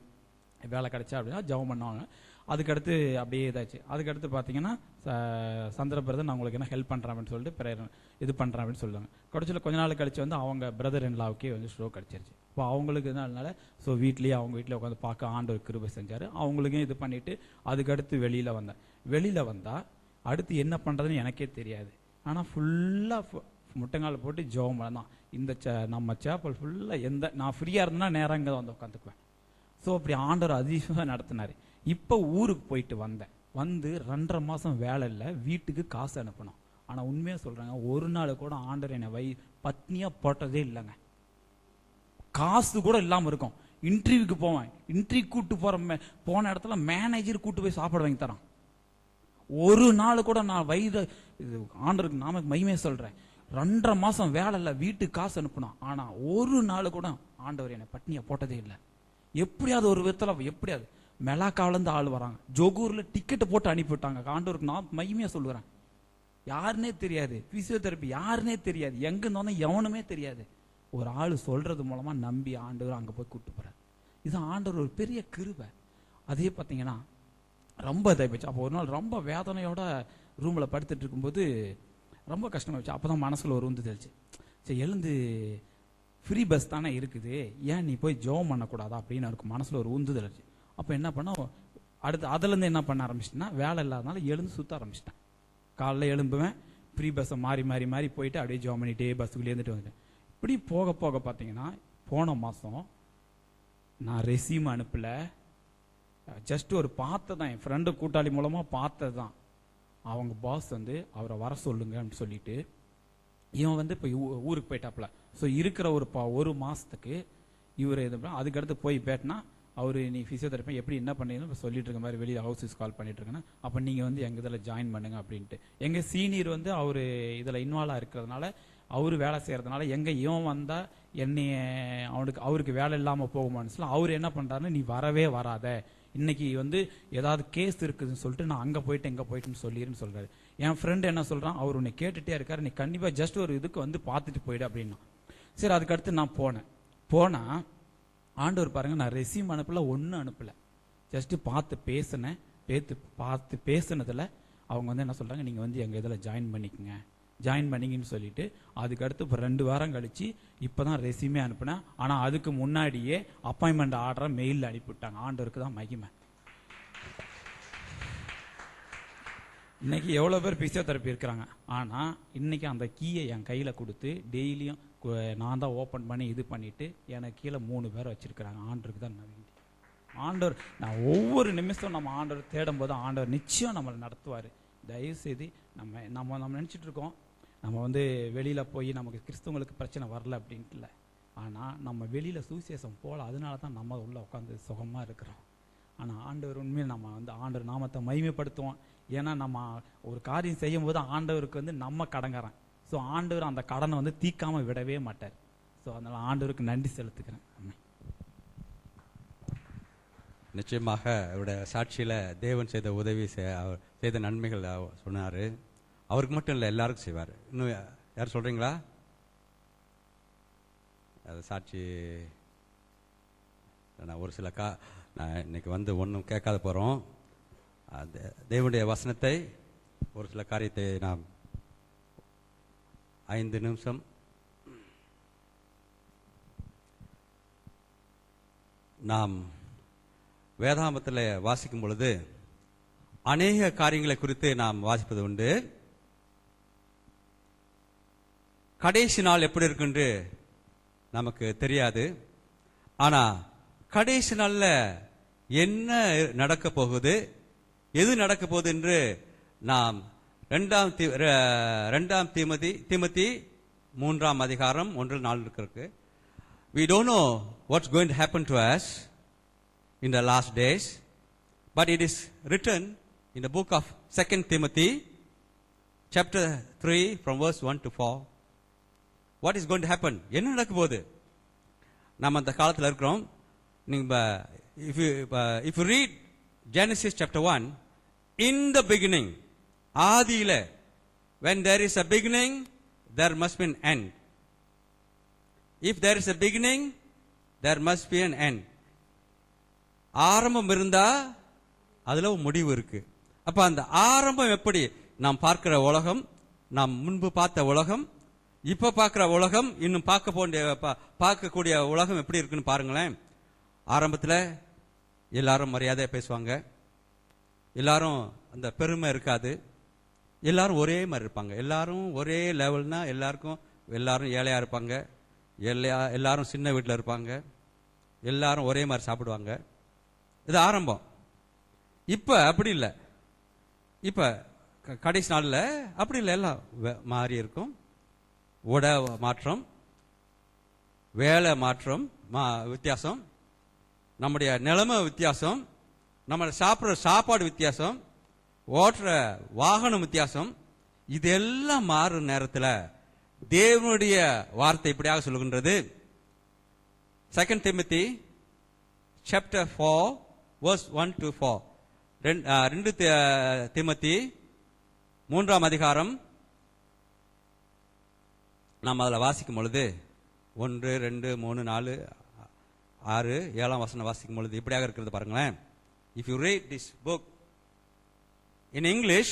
S5: வேலை கிடைச்சா அப்படின்னா ஜெபம் பண்ணுவாங்க. அதுக்கடுத்து அப்படியே இதாச்சு. அதுக்கடுத்து பார்த்தீங்கன்னா சந்திர பிரதர் நான் உங்களுக்கு என்ன ஹெல்ப் பண்ணுறேன் அப்படின்னு சொல்லிட்டு பிரேயர் இது பண்ணுறேன் அப்படின்னு சொல்லுவாங்க. கடைசியில் கொஞ்ச நாள் கழிச்சு வந்து அவங்க பிரதர் இன் லாவுக்கே வந்து ஸ்ட்ரோக் அடிச்சிருச்சு. இப்போ அவங்களுக்கு இதனால ஸோ வீட்லேயே அவங்க வீட்டில் உட்காந்து பார்க்க ஆண்டவர் கிருபை செஞ்சார். அவங்களுக்கும் இது பண்ணிவிட்டு அதுக்கடுத்து வெளியில் வந்தேன். வெளியில் வந்தால் அடுத்து என்ன பண்ணுறதுன்னு எனக்கே தெரியாது. ஆனால் ஃபுல்லாக முட்டைங்கால் போட்டு ஜெபம் தான். இந்த நம்ம சேப்பல் ஃபுல்லாக நான் ஃப்ரீயாக இருந்தேன்னா நேரம் இங்கே வந்து உட்காந்துக்குவேன். ஸோ அப்படி ஆண்டவர் அதிசயமாக நடத்தினார். இப்போ ஊருக்கு போயிட்டு வந்தேன். வந்து 2.5 மாதம் வேலை இல்லை, வீட்டுக்கு காசு அனுப்பணும். ஆனால் உண்மையாக சொல்கிறாங்க, ஒரு நாள் கூட ஆண்டவர் என்னை பத்னியாக போட்டதே இல்லைங்க. காசு கூட இல்லாமல் இருக்கும். இன்டர்வியூக்கு போவேன், இன்டர்வியூ கூப்பிட்டு போன இடத்துல மேனேஜர் கூப்பிட்டு போய் சாப்பாடு வாங்கி தரான். ஒரு நாள் கூட நான் ஆண்டருக்கு நாம மகிமையை சொல்கிறேன், 2.5 மாதம் வேலை இல்லை, வீட்டுக்கு காசு அனுப்பணும். ஆனால் ஒரு நாள் கூட ஆண்டவர் என்னை பட்னியாக போட்டதே இல்லை. எப்படியாவது ஒரு விதத்தில் எப்படியாவது மெலாக்காவிலேருந்து ஆள் வராங்க, ஜொகூரில் டிக்கெட்டை போட்டு அனுப்பிவிட்டாங்க. ஆண்டவருக்கு நான் மகிமையாக சொல்லுறேன். யாருன்னே தெரியாது, பிசியோதெரப்பி யாருன்னே தெரியாது, எங்கே இருந்தோன்னா எவனுமே தெரியாது. ஒரு ஆள் சொல்கிறது மூலமாக நம்பி ஆண்டவர் அங்கே போய் கூப்பிட்டு போகிறார். இது ஆண்டவர் ஒரு பெரிய கிருபை. அதே பார்த்தீங்கன்னா ரொம்ப இதாகி போச்சு. அப்போ ஒரு நாள் ரொம்ப வேதனையோட ரூமில் படுத்துட்டு இருக்கும்போது ரொம்ப கஷ்டமாகிடுச்சு. அப்போ தான் மனசில் ஒரு உந்து தெளிச்சு, சரி எழுந்து ஃப்ரீ பஸ் தானே இருக்குது, ஏன் நீ போய் ஜெபம் பண்ணக்கூடாதா அப்படின்னு எனக்கு மனசில் ஒரு உந்து தெளிச்சு. அப்போ என்ன பண்ணோம், அடுத்து அதுலேருந்து என்ன பண்ண ஆரம்பிச்சிட்டேன்னா, வேலை இல்லாதனால எழுந்து சுற்ற ஆரம்பிச்சிட்டேன். காலைல எழும்புவேன், ஃப்ரீ பஸ்ஸை மாறி மாறி மாறி போயிட்டு அப்படியே ஜெபம் பண்ணிகிட்டே பஸ்ஸுக்குள்ளே இருந்துட்டு வந்துட்டேன். இப்படி போக போக பார்த்தீங்கன்னா போன மாதம் நான் ரெஸ்யூம் அனுப்பலை, ஜஸ்ட் ஒரு பார்த்ததான், என் ஃப்ரெண்டு கூட்டாளி மூலமாக பார்த்தது தான். அவங்க பாஸ் வந்து அவரை வர சொல்லுங்க அப்படின்னு சொல்லிட்டு இவன் வந்து இப்போ ஊருக்கு போயிட்டாப்புல. ஸோ இருக்கிற ஒரு மாதத்துக்கு இவர் இது அதுக்கடுத்து போய் பேட்டினா அவர் நீ ஃபிசியோதெரப்பி எப்படி என்ன பண்ணீங்கன்னு இப்போ சொல்லிட்டு இருக்க மாதிரி வெளியில் ஹவுஸஸ் கால் பண்ணிட்டு இருக்கேன்னா, அப்போ நீங்கள் வந்து எங்கள் இதில் ஜாயின் பண்ணுங்க அப்படின்ட்டு. எங்கள் சீனியர் வந்து அவர் இதில் இன்வால்வ் இருக்கிறதுனால, அவர் வேலை செய்கிறதுனால எங்கே இவன் வந்தால் என்னைய அவருக்கு வேலை இல்லாமல் போகுமான்னு சொல்லி அவர் என்ன பண்ணுறாருன்னு, நீ வரவே வராத, இன்னைக்கு வந்து ஏதாவது கேஸ் இருக்குதுன்னு சொல்லிட்டு நான் அங்கே போயிட்டு எங்கே போயிட்டுன்னு சொல்லிடுன்னு சொல்கிறாரு. என் ஃப்ரெண்டு என்ன சொல்கிறான், அவர் உன்னை கேட்டுகிட்டே இருக்காரு, நீ கண்டிப்பாக ஜஸ்ட் ஒரு இதுக்கு வந்து பார்த்துட்டு போயிடு அப்படின்னா. சரி அதுக்கடுத்து நான் போனால் ஆண்டவர் பாருங்க, நான் ரெஸ்யூம் அனுப்பல, ஒன்றும் அனுப்பலை, ஜஸ்ட்டு பார்த்து பேசினதில் அவங்க வந்து என்ன சொல்கிறாங்க, நீங்கள் வந்து எங்கள் இதில் ஜாயின் பண்ணிக்கங்க, ஜாயின் பண்ணிங்கன்னு சொல்லிட்டு அதுக்கு அடுத்து இப்போ 2 வாரம் கழிச்சு இப்போ தான் ரெஸ்யூமே அனுப்புனேன். ஆனால் அதுக்கு முன்னாடியே அப்பாயின்மெண்ட் ஆர்டரை மெயிலில் அனுப்பிவிட்டாங்க. ஆண்டவருக்கு தான் மகிமை. இன்னைக்கு எவ்வளோ பேர் பிசியோதெரப்பி இருக்கிறாங்க, ஆனால் இன்னைக்கு அந்த கீயை என் கையில் கொடுத்து டெய்லியும் நான் தான் ஓப்பன் பண்ணி இது பண்ணிட்டு எனக்கு கீழே 3 பேர் வச்சிருக்கிறாங்க. ஆண்டவருக்கு தான் நன்றி. ஆண்டவர் நான் ஒவ்வொரு நிமிஷம் நம்ம ஆண்டவர் தேடும் போது ஆண்டவர் நிச்சயம் நம்மளை நடத்துவார். தயவுசெய்து நம்ம நம்ம நம்ம நினச்சிட்டு இருக்கோம் நம்ம வந்து வெளியில் போய் நமக்கு கிறிஸ்தவங்களுக்கு பிரச்சனை வரல அப்படின்ட்டு இல்லை. ஆனால் நம்ம வெளியில் சுவிசேஷம் போகல, அதனால தான் நம்ம உள்ள உட்காந்து சுகமாக இருக்கிறோம். ஆனால் ஆண்டவர் உண்மையில் நம்ம வந்து ஆண்டவர் நாமத்தை மகிமைப்படுத்துவோம். ஏன்னா நம்ம ஒரு காரியம் செய்யும் போது ஆண்டவருக்கு வந்து நம்ம கடங்காரன். ஸோ ஆண்டவர் அந்த கடனை வந்து தீக்காமல் விடவே மாட்டார். ஸோ அதனால் ஆண்டவருக்கு நன்றி செலுத்துக்கிறேன்.
S1: நிச்சயமாக அவருடைய சாட்சியில் தேவன் செய்த உதவி அவர் செய்த நன்மைகள் சொன்னார். அவருக்கு மட்டும் இல்லை, எல்லாருக்கும் செய்வார். இன்னும் யார் சொல்கிறீங்களா? அது சாட்சி நான் ஒரு சில நான் இன்னைக்கு வந்து ஒன்றும் கேட்காத போகிறோம். தேவனுடைய வசனத்தை ஒரு சில காரியத்தை நாம் 5 நிமிஷம் நாம் வேதாகமத்தில் வாசிக்கும் பொழுது அநேக காரியங்களை குறித்து நாம் வாசிப்பது உண்டு. கடைசி நாள் எப்படி இருக்குன்னு நமக்கு தெரியாது. ஆனா கடைசி நாள்ல என்ன நடக்க போகுது, எது நடக்க போகுது என்று நாம் 2 தீமோத்தி 3 அதிகாரம் 1-4 இருக்கு. We don't know what's going to happen to us in the last days, but it is written in the book of 2 Timothy chapter 3 from verse 1 to 4. What is going to happen? என்ன நடக்க போகுது? நாம் அந்த காலத்தில் இருக்கிறோம். நீங்க if you read Genesis chapter 1, in the beginning, ஆதியில, when there is a beginning there must be an end. If there is a beginning there must be an end. ஆரம்பம் இருந்தா அதுல ஒரு முடிவு இருக்கு. அப்ப அந்த ஆரம்பம் எப்படி? நாம் பார்க்கிற உலகம், நாம் முன்பு பார்த்த உலகம், இப்ப பார்க்கிற உலகம், இன்னும் பார்க்கக்கூடிய உலகம் எப்படி இருக்குன்னு பாருங்களேன். ஆரம்பத்துல எல்லாரும் மரியாதையா பேசுவாங்க, எல்லாரும் அந்த பெருமை இருக்காது, எல்லாரும் ஒரே மாதிரி இருப்பாங்க, எல்லாரும் ஒரே லெவல்னா எல்லாரும் ஏழையா இருப்பாங்க, எல்லாரும் சின்ன வீட்டில் இருப்பாங்க, எல்லாரும் ஒரே மாதிரி சாப்பிடுவாங்க. இது ஆரம்பம். இப்ப அப்படி இல்லை. இப்ப கடைசி நாள்ல அப்படி இல்லை, எல்லாம் மாறி இருக்கும். உட மாற்றம், வேலை மாற்றம், வித்தியாசம், நம்முடைய நிலைமை வித்தியாசம், நம்ம சாப்பிட்ற சாப்பாடு வித்தியாசம், ஓட்டுற வாகனம் வித்தியாசம். இதெல்லாம் மாறும் நேரத்தில் தேவனுடைய வார்த்தை இப்படியாக சொல்லுகின்றது. 2 Timothy chapter 4 verse 1 to 4. 2 Timothy 3 அதிகாரம் நாம் அதில் வாசிக்கும் பொழுது 1, 2, 3, 4, 6, 7 வசனம் வாசிக்கும் பொழுது இப்படியாக இருக்கிறது பாருங்களேன். If you read this book in English,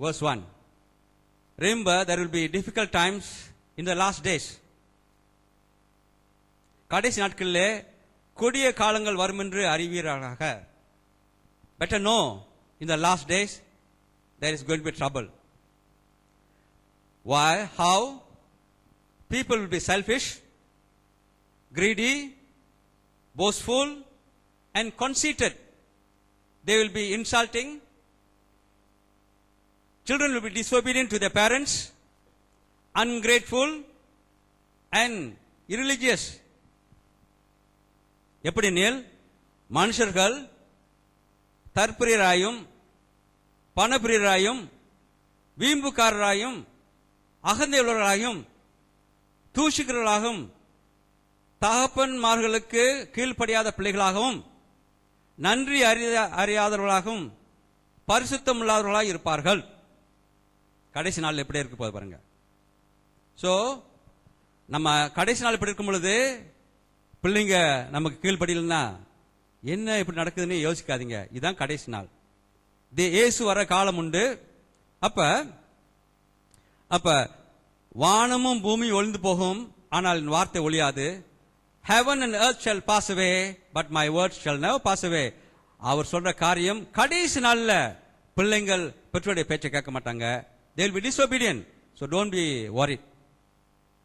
S1: verse 1, remember there will be difficult times in the last days. கடைசி நாட்களிலே கொடிய காலங்கள் வரும் என்று அறிவீர்களாக. Better know in the last days there is going to be trouble. Why? How? People will be selfish, greedy, boastful, and conceited. They will be insulting. Children will be disobedient to their parents, ungrateful, and irreligious. எப்படி Neil மனுஷர்கள் தற்பிரியராயும் பணப்பிரியராயும் வீம்புக்காரராயும் அகந்தையுள்ளவர்களாயும் தூஷிக்கிறவர்களாகவும் தகப்பன்மார்களுக்கு கீழ்ப்படியாத பிள்ளைகளாகவும் நன்றி அறியாதவர்களாகவும் பரிசுத்தம் இல்லாதவர்களாக இருப்பார்கள். கடைசி நாள் எப்படி இருக்கு போது பாருங்க. சோ நம்ம கடைசி நாள் எப்படி இருக்கும் பொழுது பிள்ளைங்க நமக்கு கீழ்ப்படியலன்னா என்ன இப்படி நடக்குதுன்னு யோசிக்காதீங்க. இதுதான் கடைசி நாள். இயேசு வர காலம் உண்டு. அப்ப அப்ப வானமும் பூமியும் ஒளிந்து போகும், ஆனால் என் வார்த்தை ஒளியாது. Heaven and earth shall pass away, but my words shall never pass away. அவர் சொல்ற காரியம் கடைசி நாள்ல பிள்ளைங்கள் பெற்றோருடைய பேச்சை கேட்க மாட்டாங்க. They will be disobedient. So don't be worried.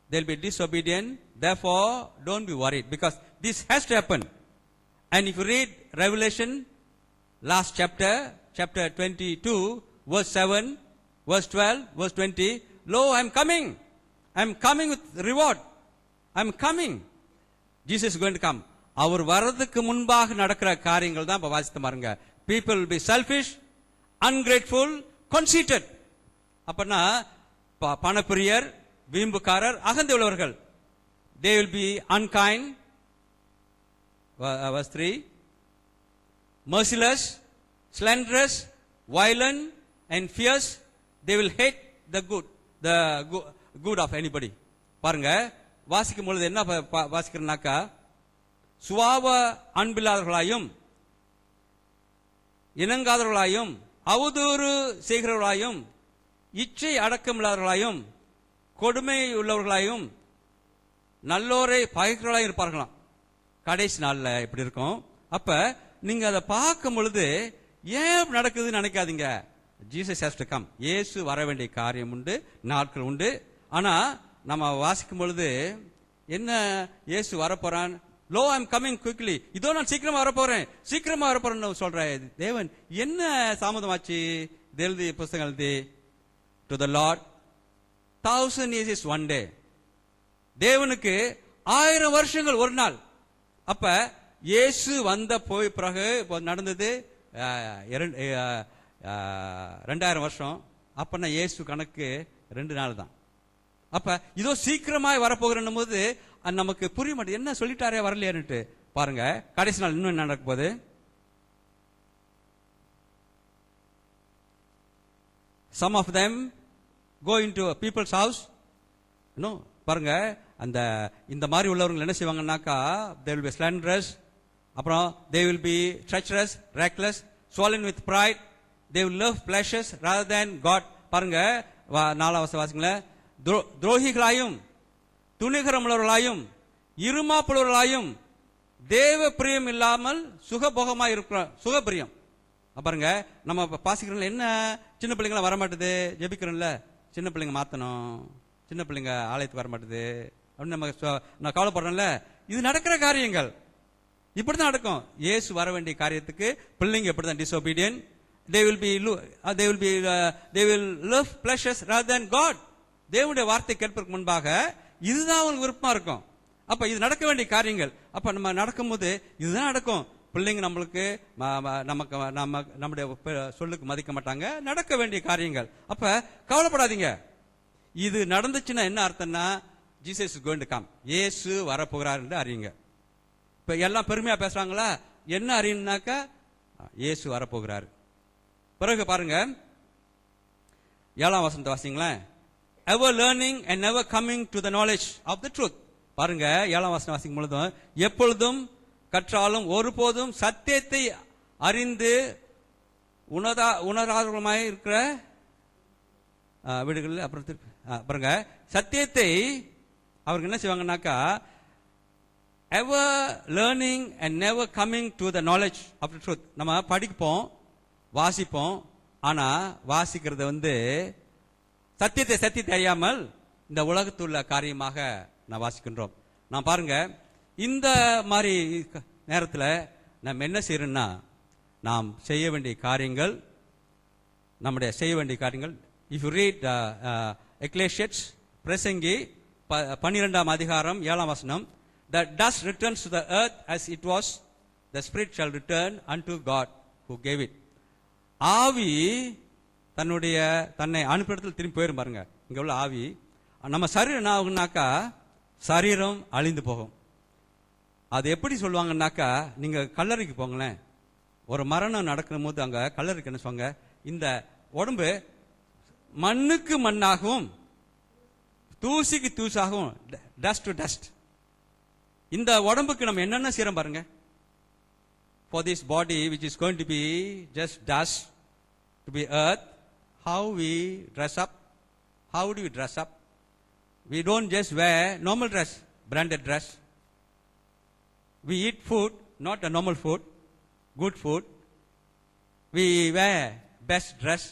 S1: They'll be disobedient. Therefore, don't be worried, because this has to happen. And if you read Revelation, last chapter, chapter 22, verse 7, verse 12, verse 20, lo, I am coming. I am coming with reward. I am coming. Jesus is going to come. அவர் வரதுக்கு முன்பாக நடக்கிற காரியங்கள் தான் இப்ப வாசித்து பாருங்க. People will be selfish, ungrateful, conceited. அப்பனா பணப்பிரியர், வீம்புக்காரர், அகந்தை உள்ளவர்கள். They will be unkind, verse 3, merciless, slanderous, violent, and fierce. They will hate the good of anybody. பாருங்க, வாசிக்கும் பொழுது என்ன வாசிக்கிறனாக்கா, சுவாப அன்பில்லாதவர்களாயும், இணங்காதவர்களாயும், அவதூறு செய்கிறவர்களாயும், இச்சை அடக்கமில்லாதவர்களாயும், கொடுமை உள்ளவர்களாயும், நல்லோரை பகைக்கிறவர்களாயும் இருப்பார்களாம். கடைசி நாள்ல இப்படி இருக்கும். அப்ப நீங்க அதை பார்க்கும் பொழுது ஏன் நடக்குதுன்னு நினைக்காதீங்க. Jesus has to come. இயேசு வர வேண்டிய காரியம் உண்டு, நாட்கள் உண்டு. ஆனா நம்ம வாசிக்கும் பொழுது என்ன, இயேசு வரப்போறான், lo I am coming quickly, இதோ நான் சீக்கிரமா வரப்போறேன்னு சொல்ற தேவன் என்ன தாமதமாச்சு? எழுதி புஸ்தகம் எழுதி, to the Lord 1000 years is one day. தேவனுக்கு 1000 வருஷங்கள் ஒரு நாள். அப்ப இயேசு வந்த போய் பிறகு நடந்தது 2000 வருஷம். அப்பனா இயேசு கணக்கு 2 நாள் தான். அப்ப இதோ சீக்கிரமாய் வரப்போகிறன்னும் போது நமக்கு புரிய மாட்டேது, என்ன சொல்லிட்டாரே வரலையான்னுட்டு. பாருங்க கடைசி நாள் இன்னும் என்ன நடக்க போகுது. Some of them go into a people's house. No, பாருங்க அந்த இந்த மாதிரி உள்ளவங்க என்ன செய்வாங்கன்னாக்கா, they will be slanderous, அப்புறம் they will be treacherous, reckless, swollen with pride, they will love pleasures rather than God. பாருங்க 4வது வாசிங்களேன், துரோகிகளாயும், துணிகரமுள்ளவர்களாயும், இருமாப்புள்ளவர்களாயும், தேவ பிரியம் இல்லாமல் சுகபோகமாய் இருக்கிற சுகப்பிரியம். பாருங்க நம்ம பாசிக்கிறோம்ல, என்ன சின்ன பிள்ளைங்களாம் வரமாட்டுது, ஜெபிக்கிறோம்ல, சின்ன பிள்ளைங்க மாத்தணும், சின்ன பிள்ளைங்க ஆலயத்துக்கு வரமாட்டுது அப்படின்னு நம்ம நான் கவலைப்படுறேன்ல. இது நடக்கிற காரியங்கள் இப்படிதான் நடக்கும். இயேசு வர வேண்டிய காரியத்துக்கு பிள்ளைங்க எப்படிதான் disobedient. They will love pleasures rather than God. தேவனுடைய வார்த்தை கேட்பதற்கு முன்பாக இதுதான் அவங்களுக்கு விருப்பமா இருக்கும். அப்ப இது நடக்க வேண்டிய காரியங்கள். அப்ப நம்ம நடக்கும்போது இதுதான் நடக்கும். பிள்ளைங்க நம்மளுக்கு நம்முடைய சொல்லுக்கு மதிக்க மாட்டாங்க. நடக்க வேண்டிய காரியங்கள். அப்ப கவலைப்படாதீங்க. இது நடந்துச்சுன்னா என்ன அர்த்தம்னா, Jesus is going to come. இயேசு வரப்போகிறார் என்று அறியுங்க. இப்ப எல்லாம் பெருமையா பேசுறாங்களா, என்ன அறியணும்னாக்கா இயேசு வரப்போகிறார். பிறகு பாருங்க 7ஆம் வசனத்தை வாசிங்களேன். ever learning and never coming to the knowledge of the truth. பாருங்க 7ஆம் வசனம் வாசிக்கும் பொழுதும், எப்பொழுதும் கற்றாலும் ஒருபோதும் சத்தியத்தை அறிந்து உணராதவருமாய் இருக்கிற வீடுகளில் அப்புறம் பாருங்க சத்தியத்தை அவருக்கு என்ன செய்வாங்கன்னாக்கா, ever learning and never coming to the knowledge of the truth. நம்ம படிப்போம், வாசிப்போம், ஆனா வாசிக்கிறது சத்தியத்தை அறியாமல் இந்த உலகத்துள்ள காரியமாக நான் வாசிக்கின்றோம். நான் பாருங்க இந்த மாதிரி நேரத்தில் நம்ம என்ன செய்யறோம்னா, நாம் செய்ய வேண்டிய காரியங்கள், நம்முடைய செய்ய வேண்டிய காரியங்கள். இஃப் யூ ரீட் எக்லேசியஸ் பிரசங்கி 12ஆம் அதிகாரம் 7ஆம் வசனம், the dust returns to the earth as it was, the spirit shall return unto God who gave it. ஆவி தன்னை அனுப்பிடத்தில் திரும்பி போயிரும். பாருங்க இங்க உள்ள ஆவி. நம்ம சரீரம் என்ன ஆகுனாக்கா, சரீரம் அழிந்து போகும். அது எப்படி சொல்லுவாங்கன்னாக்கா, நீங்க கல்லறைக்கு போங்களேன், ஒரு மரணம் நடக்கும் போது அங்க கல்லறைக்கு என்ன சொல்லுவாங்க, இந்த உடம்பு மண்ணுக்கு மண்ணாகவும் தூசிக்கு தூசாகவும், டஸ்ட் டு டஸ்ட். இந்த உடம்புக்கு நம்ம என்னென்ன செய்யறோம் பாருங்க. for this body which is going to be just dust, to be earth, how we dress up. How do we dress up? We don't just wear normal dress, branded dress. We eat food, not a normal food, good food. We wear best dress.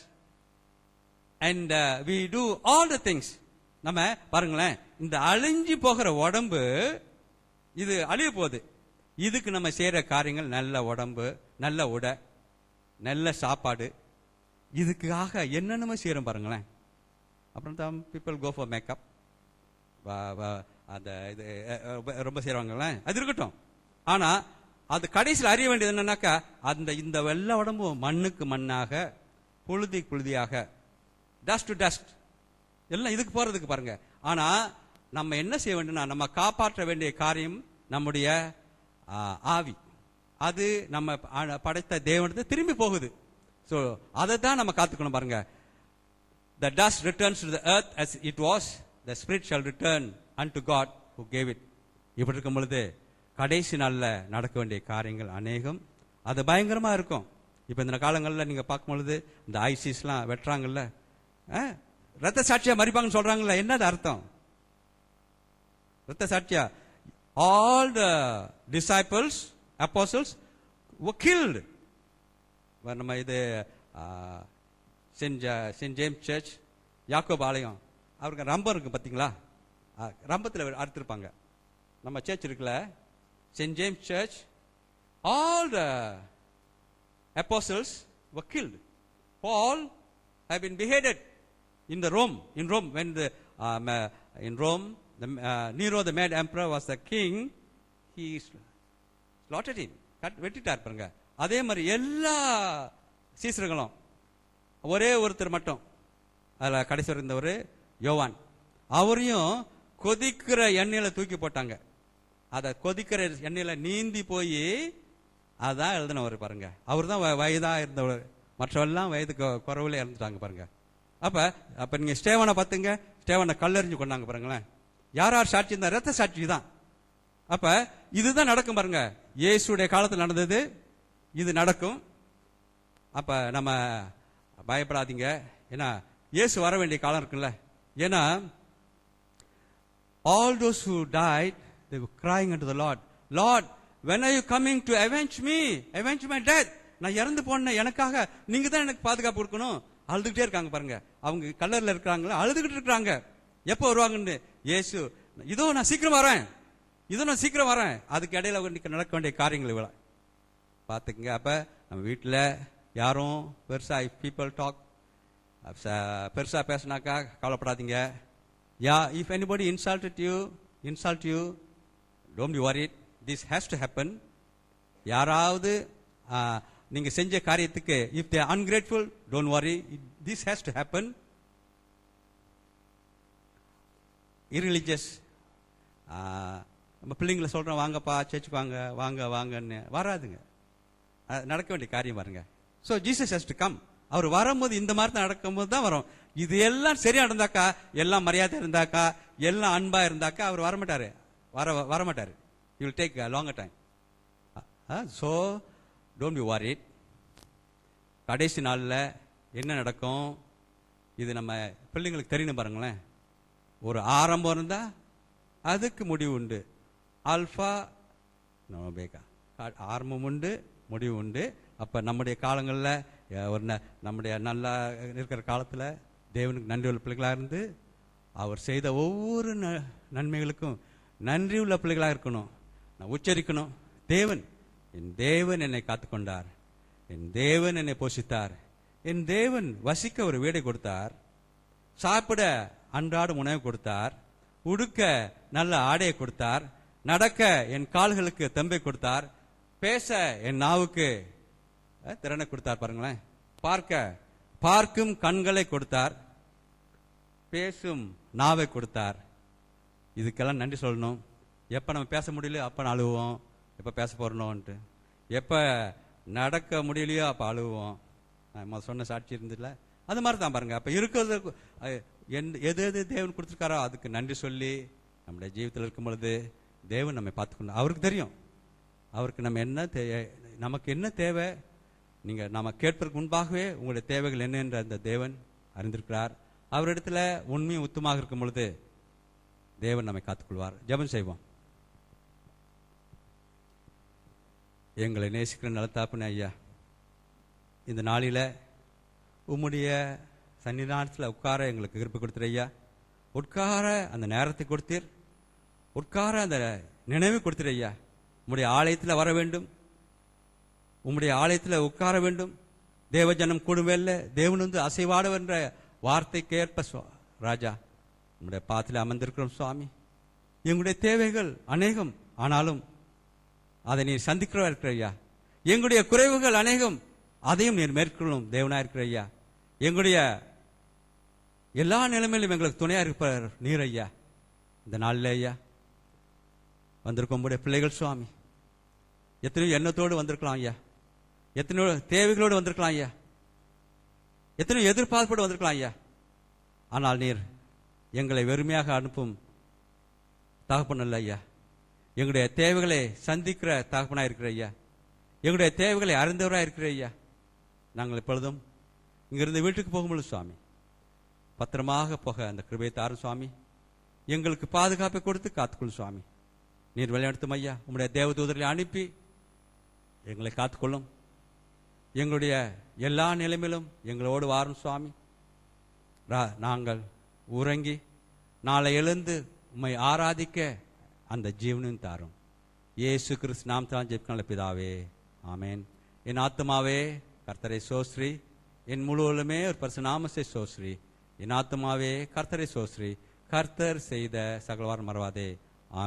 S1: And we do all the things. நம்ம பாருங்களேன், இந்த அழிஞ்சு போகிற உடம்பு இது அழிய போகுது. இதுக்கு நம்ம செய்யற காரியங்கள் நல்ல உடம்பு, நல்ல உடை, நல்ல சாப்பாடு, இதுக்காக என்னென்னமோ செய்யறோம் பாருங்களேன். அப்புறம் தான் பீப்புள் கோ ஃபார் மேக்கப், அந்த இது ரொம்ப செய்யறவங்களேன், அது இருக்கட்டும். ஆனா அது கடைசியில் அறிய வேண்டியது என்னன்னாக்கா, அந்த இந்த வெள்ளை உடம்பும் மண்ணுக்கு மண்ணாக, புழுதி புழுதியாக, டஸ்ட் டு டஸ்ட், எல்லாம் இதுக்கு போறதுக்கு பாருங்க. ஆனா நம்ம என்ன செய்ய வேண்டும்னா, நம்ம காப்பாற்ற வேண்டிய காரியம் நம்முடைய ஆவி. அது நம்ம படைத்த தேவனுக்கு திரும்பி போகுது. சோ அதை தான் நம்ம காத்துக்கணும் பாருங்க. The dust returns to the earth as it was, the spirit shall return unto God who gave it. இப்படி இருக்கும் பொழுது கடைசி நாள்ல நடக்க வேண்டிய காரியங்கள் அநேகம், அது பயங்கரமா இருக்கும். இப்ப இந்த காலங்கள்ல நீங்க பார்க்கும் பொழுது இந்த ஐசிஸ்லாம் வெட்டுறாங்கல்ல, ரத்த சாட்சியா மறிப்பாங்கன்னு சொல்றாங்கல்ல, என்னது அர்த்தம்? ரத்த சாட்சியா. All the disciples, apostles were killed. நம்ம இது சென்ட் ஜேம்ஸ் சர்ச், யாக்கோப் ஆலயம், அவருக்கு ரம்பம் இருக்கு பாத்தீங்களா, ரம்பத்தில் அறுத்திருப்பாங்க. நம்ம சர்ச் இருக்குல்ல, saint James church, all the apostles were killed. Paul have been beheaded in Rome, when in Rome, Nero the mad emperor was the king, he slaughtered him, வெட்டிட்டார் பாருங்க. அதே மாதிரி எல்லா சீசர்களும், ஒரே ஒருத்தர் மட்டும் அதுல கடைசி இருந்தவர் யோவான், அவரையும் கொதிக்கிற எண்ணெயில தூக்கி போட்டாங்க. அத கொதிக்கிற எண்ணெயில நீந்தி போய் அதான் எழுதினவர் பாருங்க. அவர் தான் வயதா இருந்தவர், மற்றவெல்லாம் வயது குறவுல இறந்துட்டாங்க பாருங்க. அப்ப நீங்க ஸ்டேவனை பார்த்துங்க, ஸ்டேவனை கல்லெறிஞ்சு கொண்டாங்க பாருங்களேன். யார் யார் சாட்சி இருந்தா? ரத்த சாட்சி தான். அப்ப இதுதான் நடக்கும் பாருங்க. இயேசுடைய காலத்தில் நடந்தது, இது நடக்கும். அப்ப நம்ம பயப்படாதீங்க, ஏன்னா இயேசு வர வேண்டிய காலம் இருக்குல்ல. ஏன்னா all those who died, they were crying unto the Lord, Lord, when are you coming to avenge me, avenge my death? நான் இறந்து போன எனக்காக நீங்க தான் எனக்கு பாதுகாப்பு கொடுக்கணும். அழுதுகிட்டே இருக்காங்க பாருங்க. அவங்க கல்லர்ல இருக்கிறாங்களா, அழுதுகிட்டு இருக்காங்க, எப்போ வருவாங்கன்னு. இயேசு, இதோ நான் சீக்கிரம் வரேன், இதோ நான் சீக்கிரம் வரேன். அதுக்கு இடையில நடக்க வேண்டிய காரியங்கள் இவ்வளவு பாத்துக்கங்க. அப்ப நம்ம வீட்டுல யாரும் பெருசா பீப்புள் டாக் பெருசா பேசினாக்கா கவலைப்படாதீங்க. If anybody insult you, don't be worried. This has to happen. யாராவது நீங்க செஞ்ச காரியத்துக்கு if they are ungrateful, don't worry. This has to happen. Irreligious, நம்ம பிள்ளைங்களை சொல்றோம், வாங்கப்பா சர்ச்சுக்கு வாங்க, வாங்க வாங்கன்னு வராதுங்க. நடக்க வேண்டிய காரியம் பாருங்க. So Jesus has to come. அவர் வரும்போது இந்த மாதிரி தான் நடக்கும்போது தான் வரும். இது எல்லாம் சரியா இருந்தாக்கா, எல்லாம் மரியாதை இருந்தாக்கா, எல்லாம் அன்பா இருந்தாக்கா அவர் வரமாட்டாரு. He will take a longer time. So don't be worried. கடைசி நாள்ல என்ன நடக்கும், இது நம்ம பிள்ளைங்களுக்கு தெரியணும் பாருங்களேன். ஒரு ஆரம்பம் இருந்தா அதுக்கு முடிவு உண்டு. ஆல்பா ஒமேகா, ஆரம்பம் உண்டு, முடிவு உண்டு. அப்ப நம்முடைய காலங்கள்ல நம்முடைய நல்லா இருக்கிற காலத்துல தேவனுக்கு நன்றி உள்ள பிள்ளைகளா இருந்து அவர் செய்த ஒவ்வொரு நன்மைகளுக்கும் நன்றி உள்ள பிள்ளைகளா இருக்கணும். நான் உச்சரிக்கணும், தேவன், என் தேவன் என்னை காத்துக்கொண்டார், என் தேவன் என்னை போஷித்தார், என் தேவன் வசிக்க ஒரு வீடை கொடுத்தார், சாப்பிட அன்றாடம் உணவு கொடுத்தார், உடுக்க நல்ல ஆடையை கொடுத்தார், நடக்க என் கால்களுக்கு தெம்பை கொடுத்தார், பேச என் நாவுக்கு திறனை கொடுத்தார் பாருங்களேன், பார்க்கும் கண்களை கொடுத்தார், பேசும் நாவை கொடுத்தார். இதுக்கெல்லாம் நன்றி சொல்லணும். எப்ப நம்ம பேச முடியலையோ அப்ப அழுவோம், எப்ப பேச போறோம்ட்டு, எப்ப நடக்க முடியலையோ அப்ப அழுவோம். நம்ம சொன்ன சாட்சி இருந்துல, அது மாதிரி தான் பாருங்க. அப்ப இருக்கிறது எது எது தேவன் கொடுத்துருக்காரோ அதுக்கு நன்றி சொல்லி நம்முடைய ஜீவிதத்தில் இருக்கும் பொழுது தேவன் நம்மை பார்த்துக்கணும். அவருக்கு தெரியும் அவருக்கு நம்ம என்ன நமக்கு என்ன தேவை. நீங்க நம்ம கேட்பதற்கு முன்பாகவே உங்களுடைய தேவைகள் என்ன என்ற அந்த தேவன் அறிந்திருக்கிறார். அவரிடத்துல உண்மையும் உத்தமாக இருக்கும் பொழுது தேவன் நம்மை காத்துக்கொள்வார். ஜெபம் செய்வோம். எங்களை நேசிக்கிற நலத்தாப்புனே ஐயா, இந்த நாளில உம்முடைய சன்னிதானத்தில் உட்கார எங்களுக்கு கிருபை கொடுத்துரு ஐயா. உட்கார அந்த நேரத்தை கொடுத்தீர், உட்கார அந்த நினைவு கொடுத்துரு ஐயா. உம்முடைய ஆலயத்தில் வர வேண்டும், உம்முடைய ஆலயத்தில் உட்கார வேண்டும். தேவஜனம் கூடுவேல்ல தேவன் வந்து அசைவாடுவென்ற வார்த்தைக்கேற்ப ராஜா உம்முடைய பாத்தில் அமர்ந்திருக்கிறோம் சுவாமி. எங்களுடைய தேவைகள் அநேகம், ஆனாலும் அதை நீர் சந்திக்கிறவா இருக்கிற ஐயா. எங்களுடைய குறைவுகள் அநேகம், அதையும் நீர் மேற்கொள்ளும் தேவனா இருக்கிற ஐயா. எங்களுடைய எல்லா நிலைமையிலும் எங்களுக்கு துணையா இருப்பார் நீர் ஐயா. இந்த நாளில் ஐயா வந்திருக்கும் உங்களுடைய பிள்ளைகள் சுவாமி, எத்தனையோ எண்ணத்தோடு வந்திருக்கலாம் ஐயா, எத்தனையோ தேவைகளோடு வந்திருக்கலாம் ஐயா, எத்தனையோ எதிர்பார்ப்போடு வந்திருக்கலாம் ஐயா. ஆனால் நீர் எங்களை வெறுமையாக அனுப்பும் தகப்பன் அல்ல ஐயா. எங்களுடைய தேவைகளை சந்திக்கிற தகப்பனா இருக்கிற ஐயா, எங்களுடைய தேவைகளை அறிந்தவராக இருக்கிற ஐயா. நாங்கள் எப்பொழுதும் இங்கிருந்து வீட்டுக்கு போகும்போது சுவாமி பத்திரமாக போக அந்த கிருபையை தாரும் சுவாமி. எங்களுக்கு பாதுகாப்பை கொடுத்து காத்துக்கொள்ளும் சுவாமி. நீர் வழிநடத்தும் ஐயா. உங்களுடைய தேவதூதர்களை அனுப்பி எங்களை காத்துக்கொள்ளும். எங்களுடைய எல்லா நிலைமையிலும் எங்களோடு வாரும் சுவாமி. நாங்கள் உறங்கி நாளை எழுந்து உம்மை ஆராதிக்க அந்த ஜீவனையும் தாரும். இயேசு கிறிஸ்து நாமத்தால் ஜெபிக்கிற பிதாவே, ஆமேன். என் ஆத்மாவே கர்த்தரை சோஸ்ரீ, என் முழுவதுமே ஒரு பரிசுநாமத்தை சோஸ்ரீ. என் ஆத்மாவே கர்த்தரை சோஸ்ரீ, கர்த்தர் செய்த சகலவாரம் மறவாதே.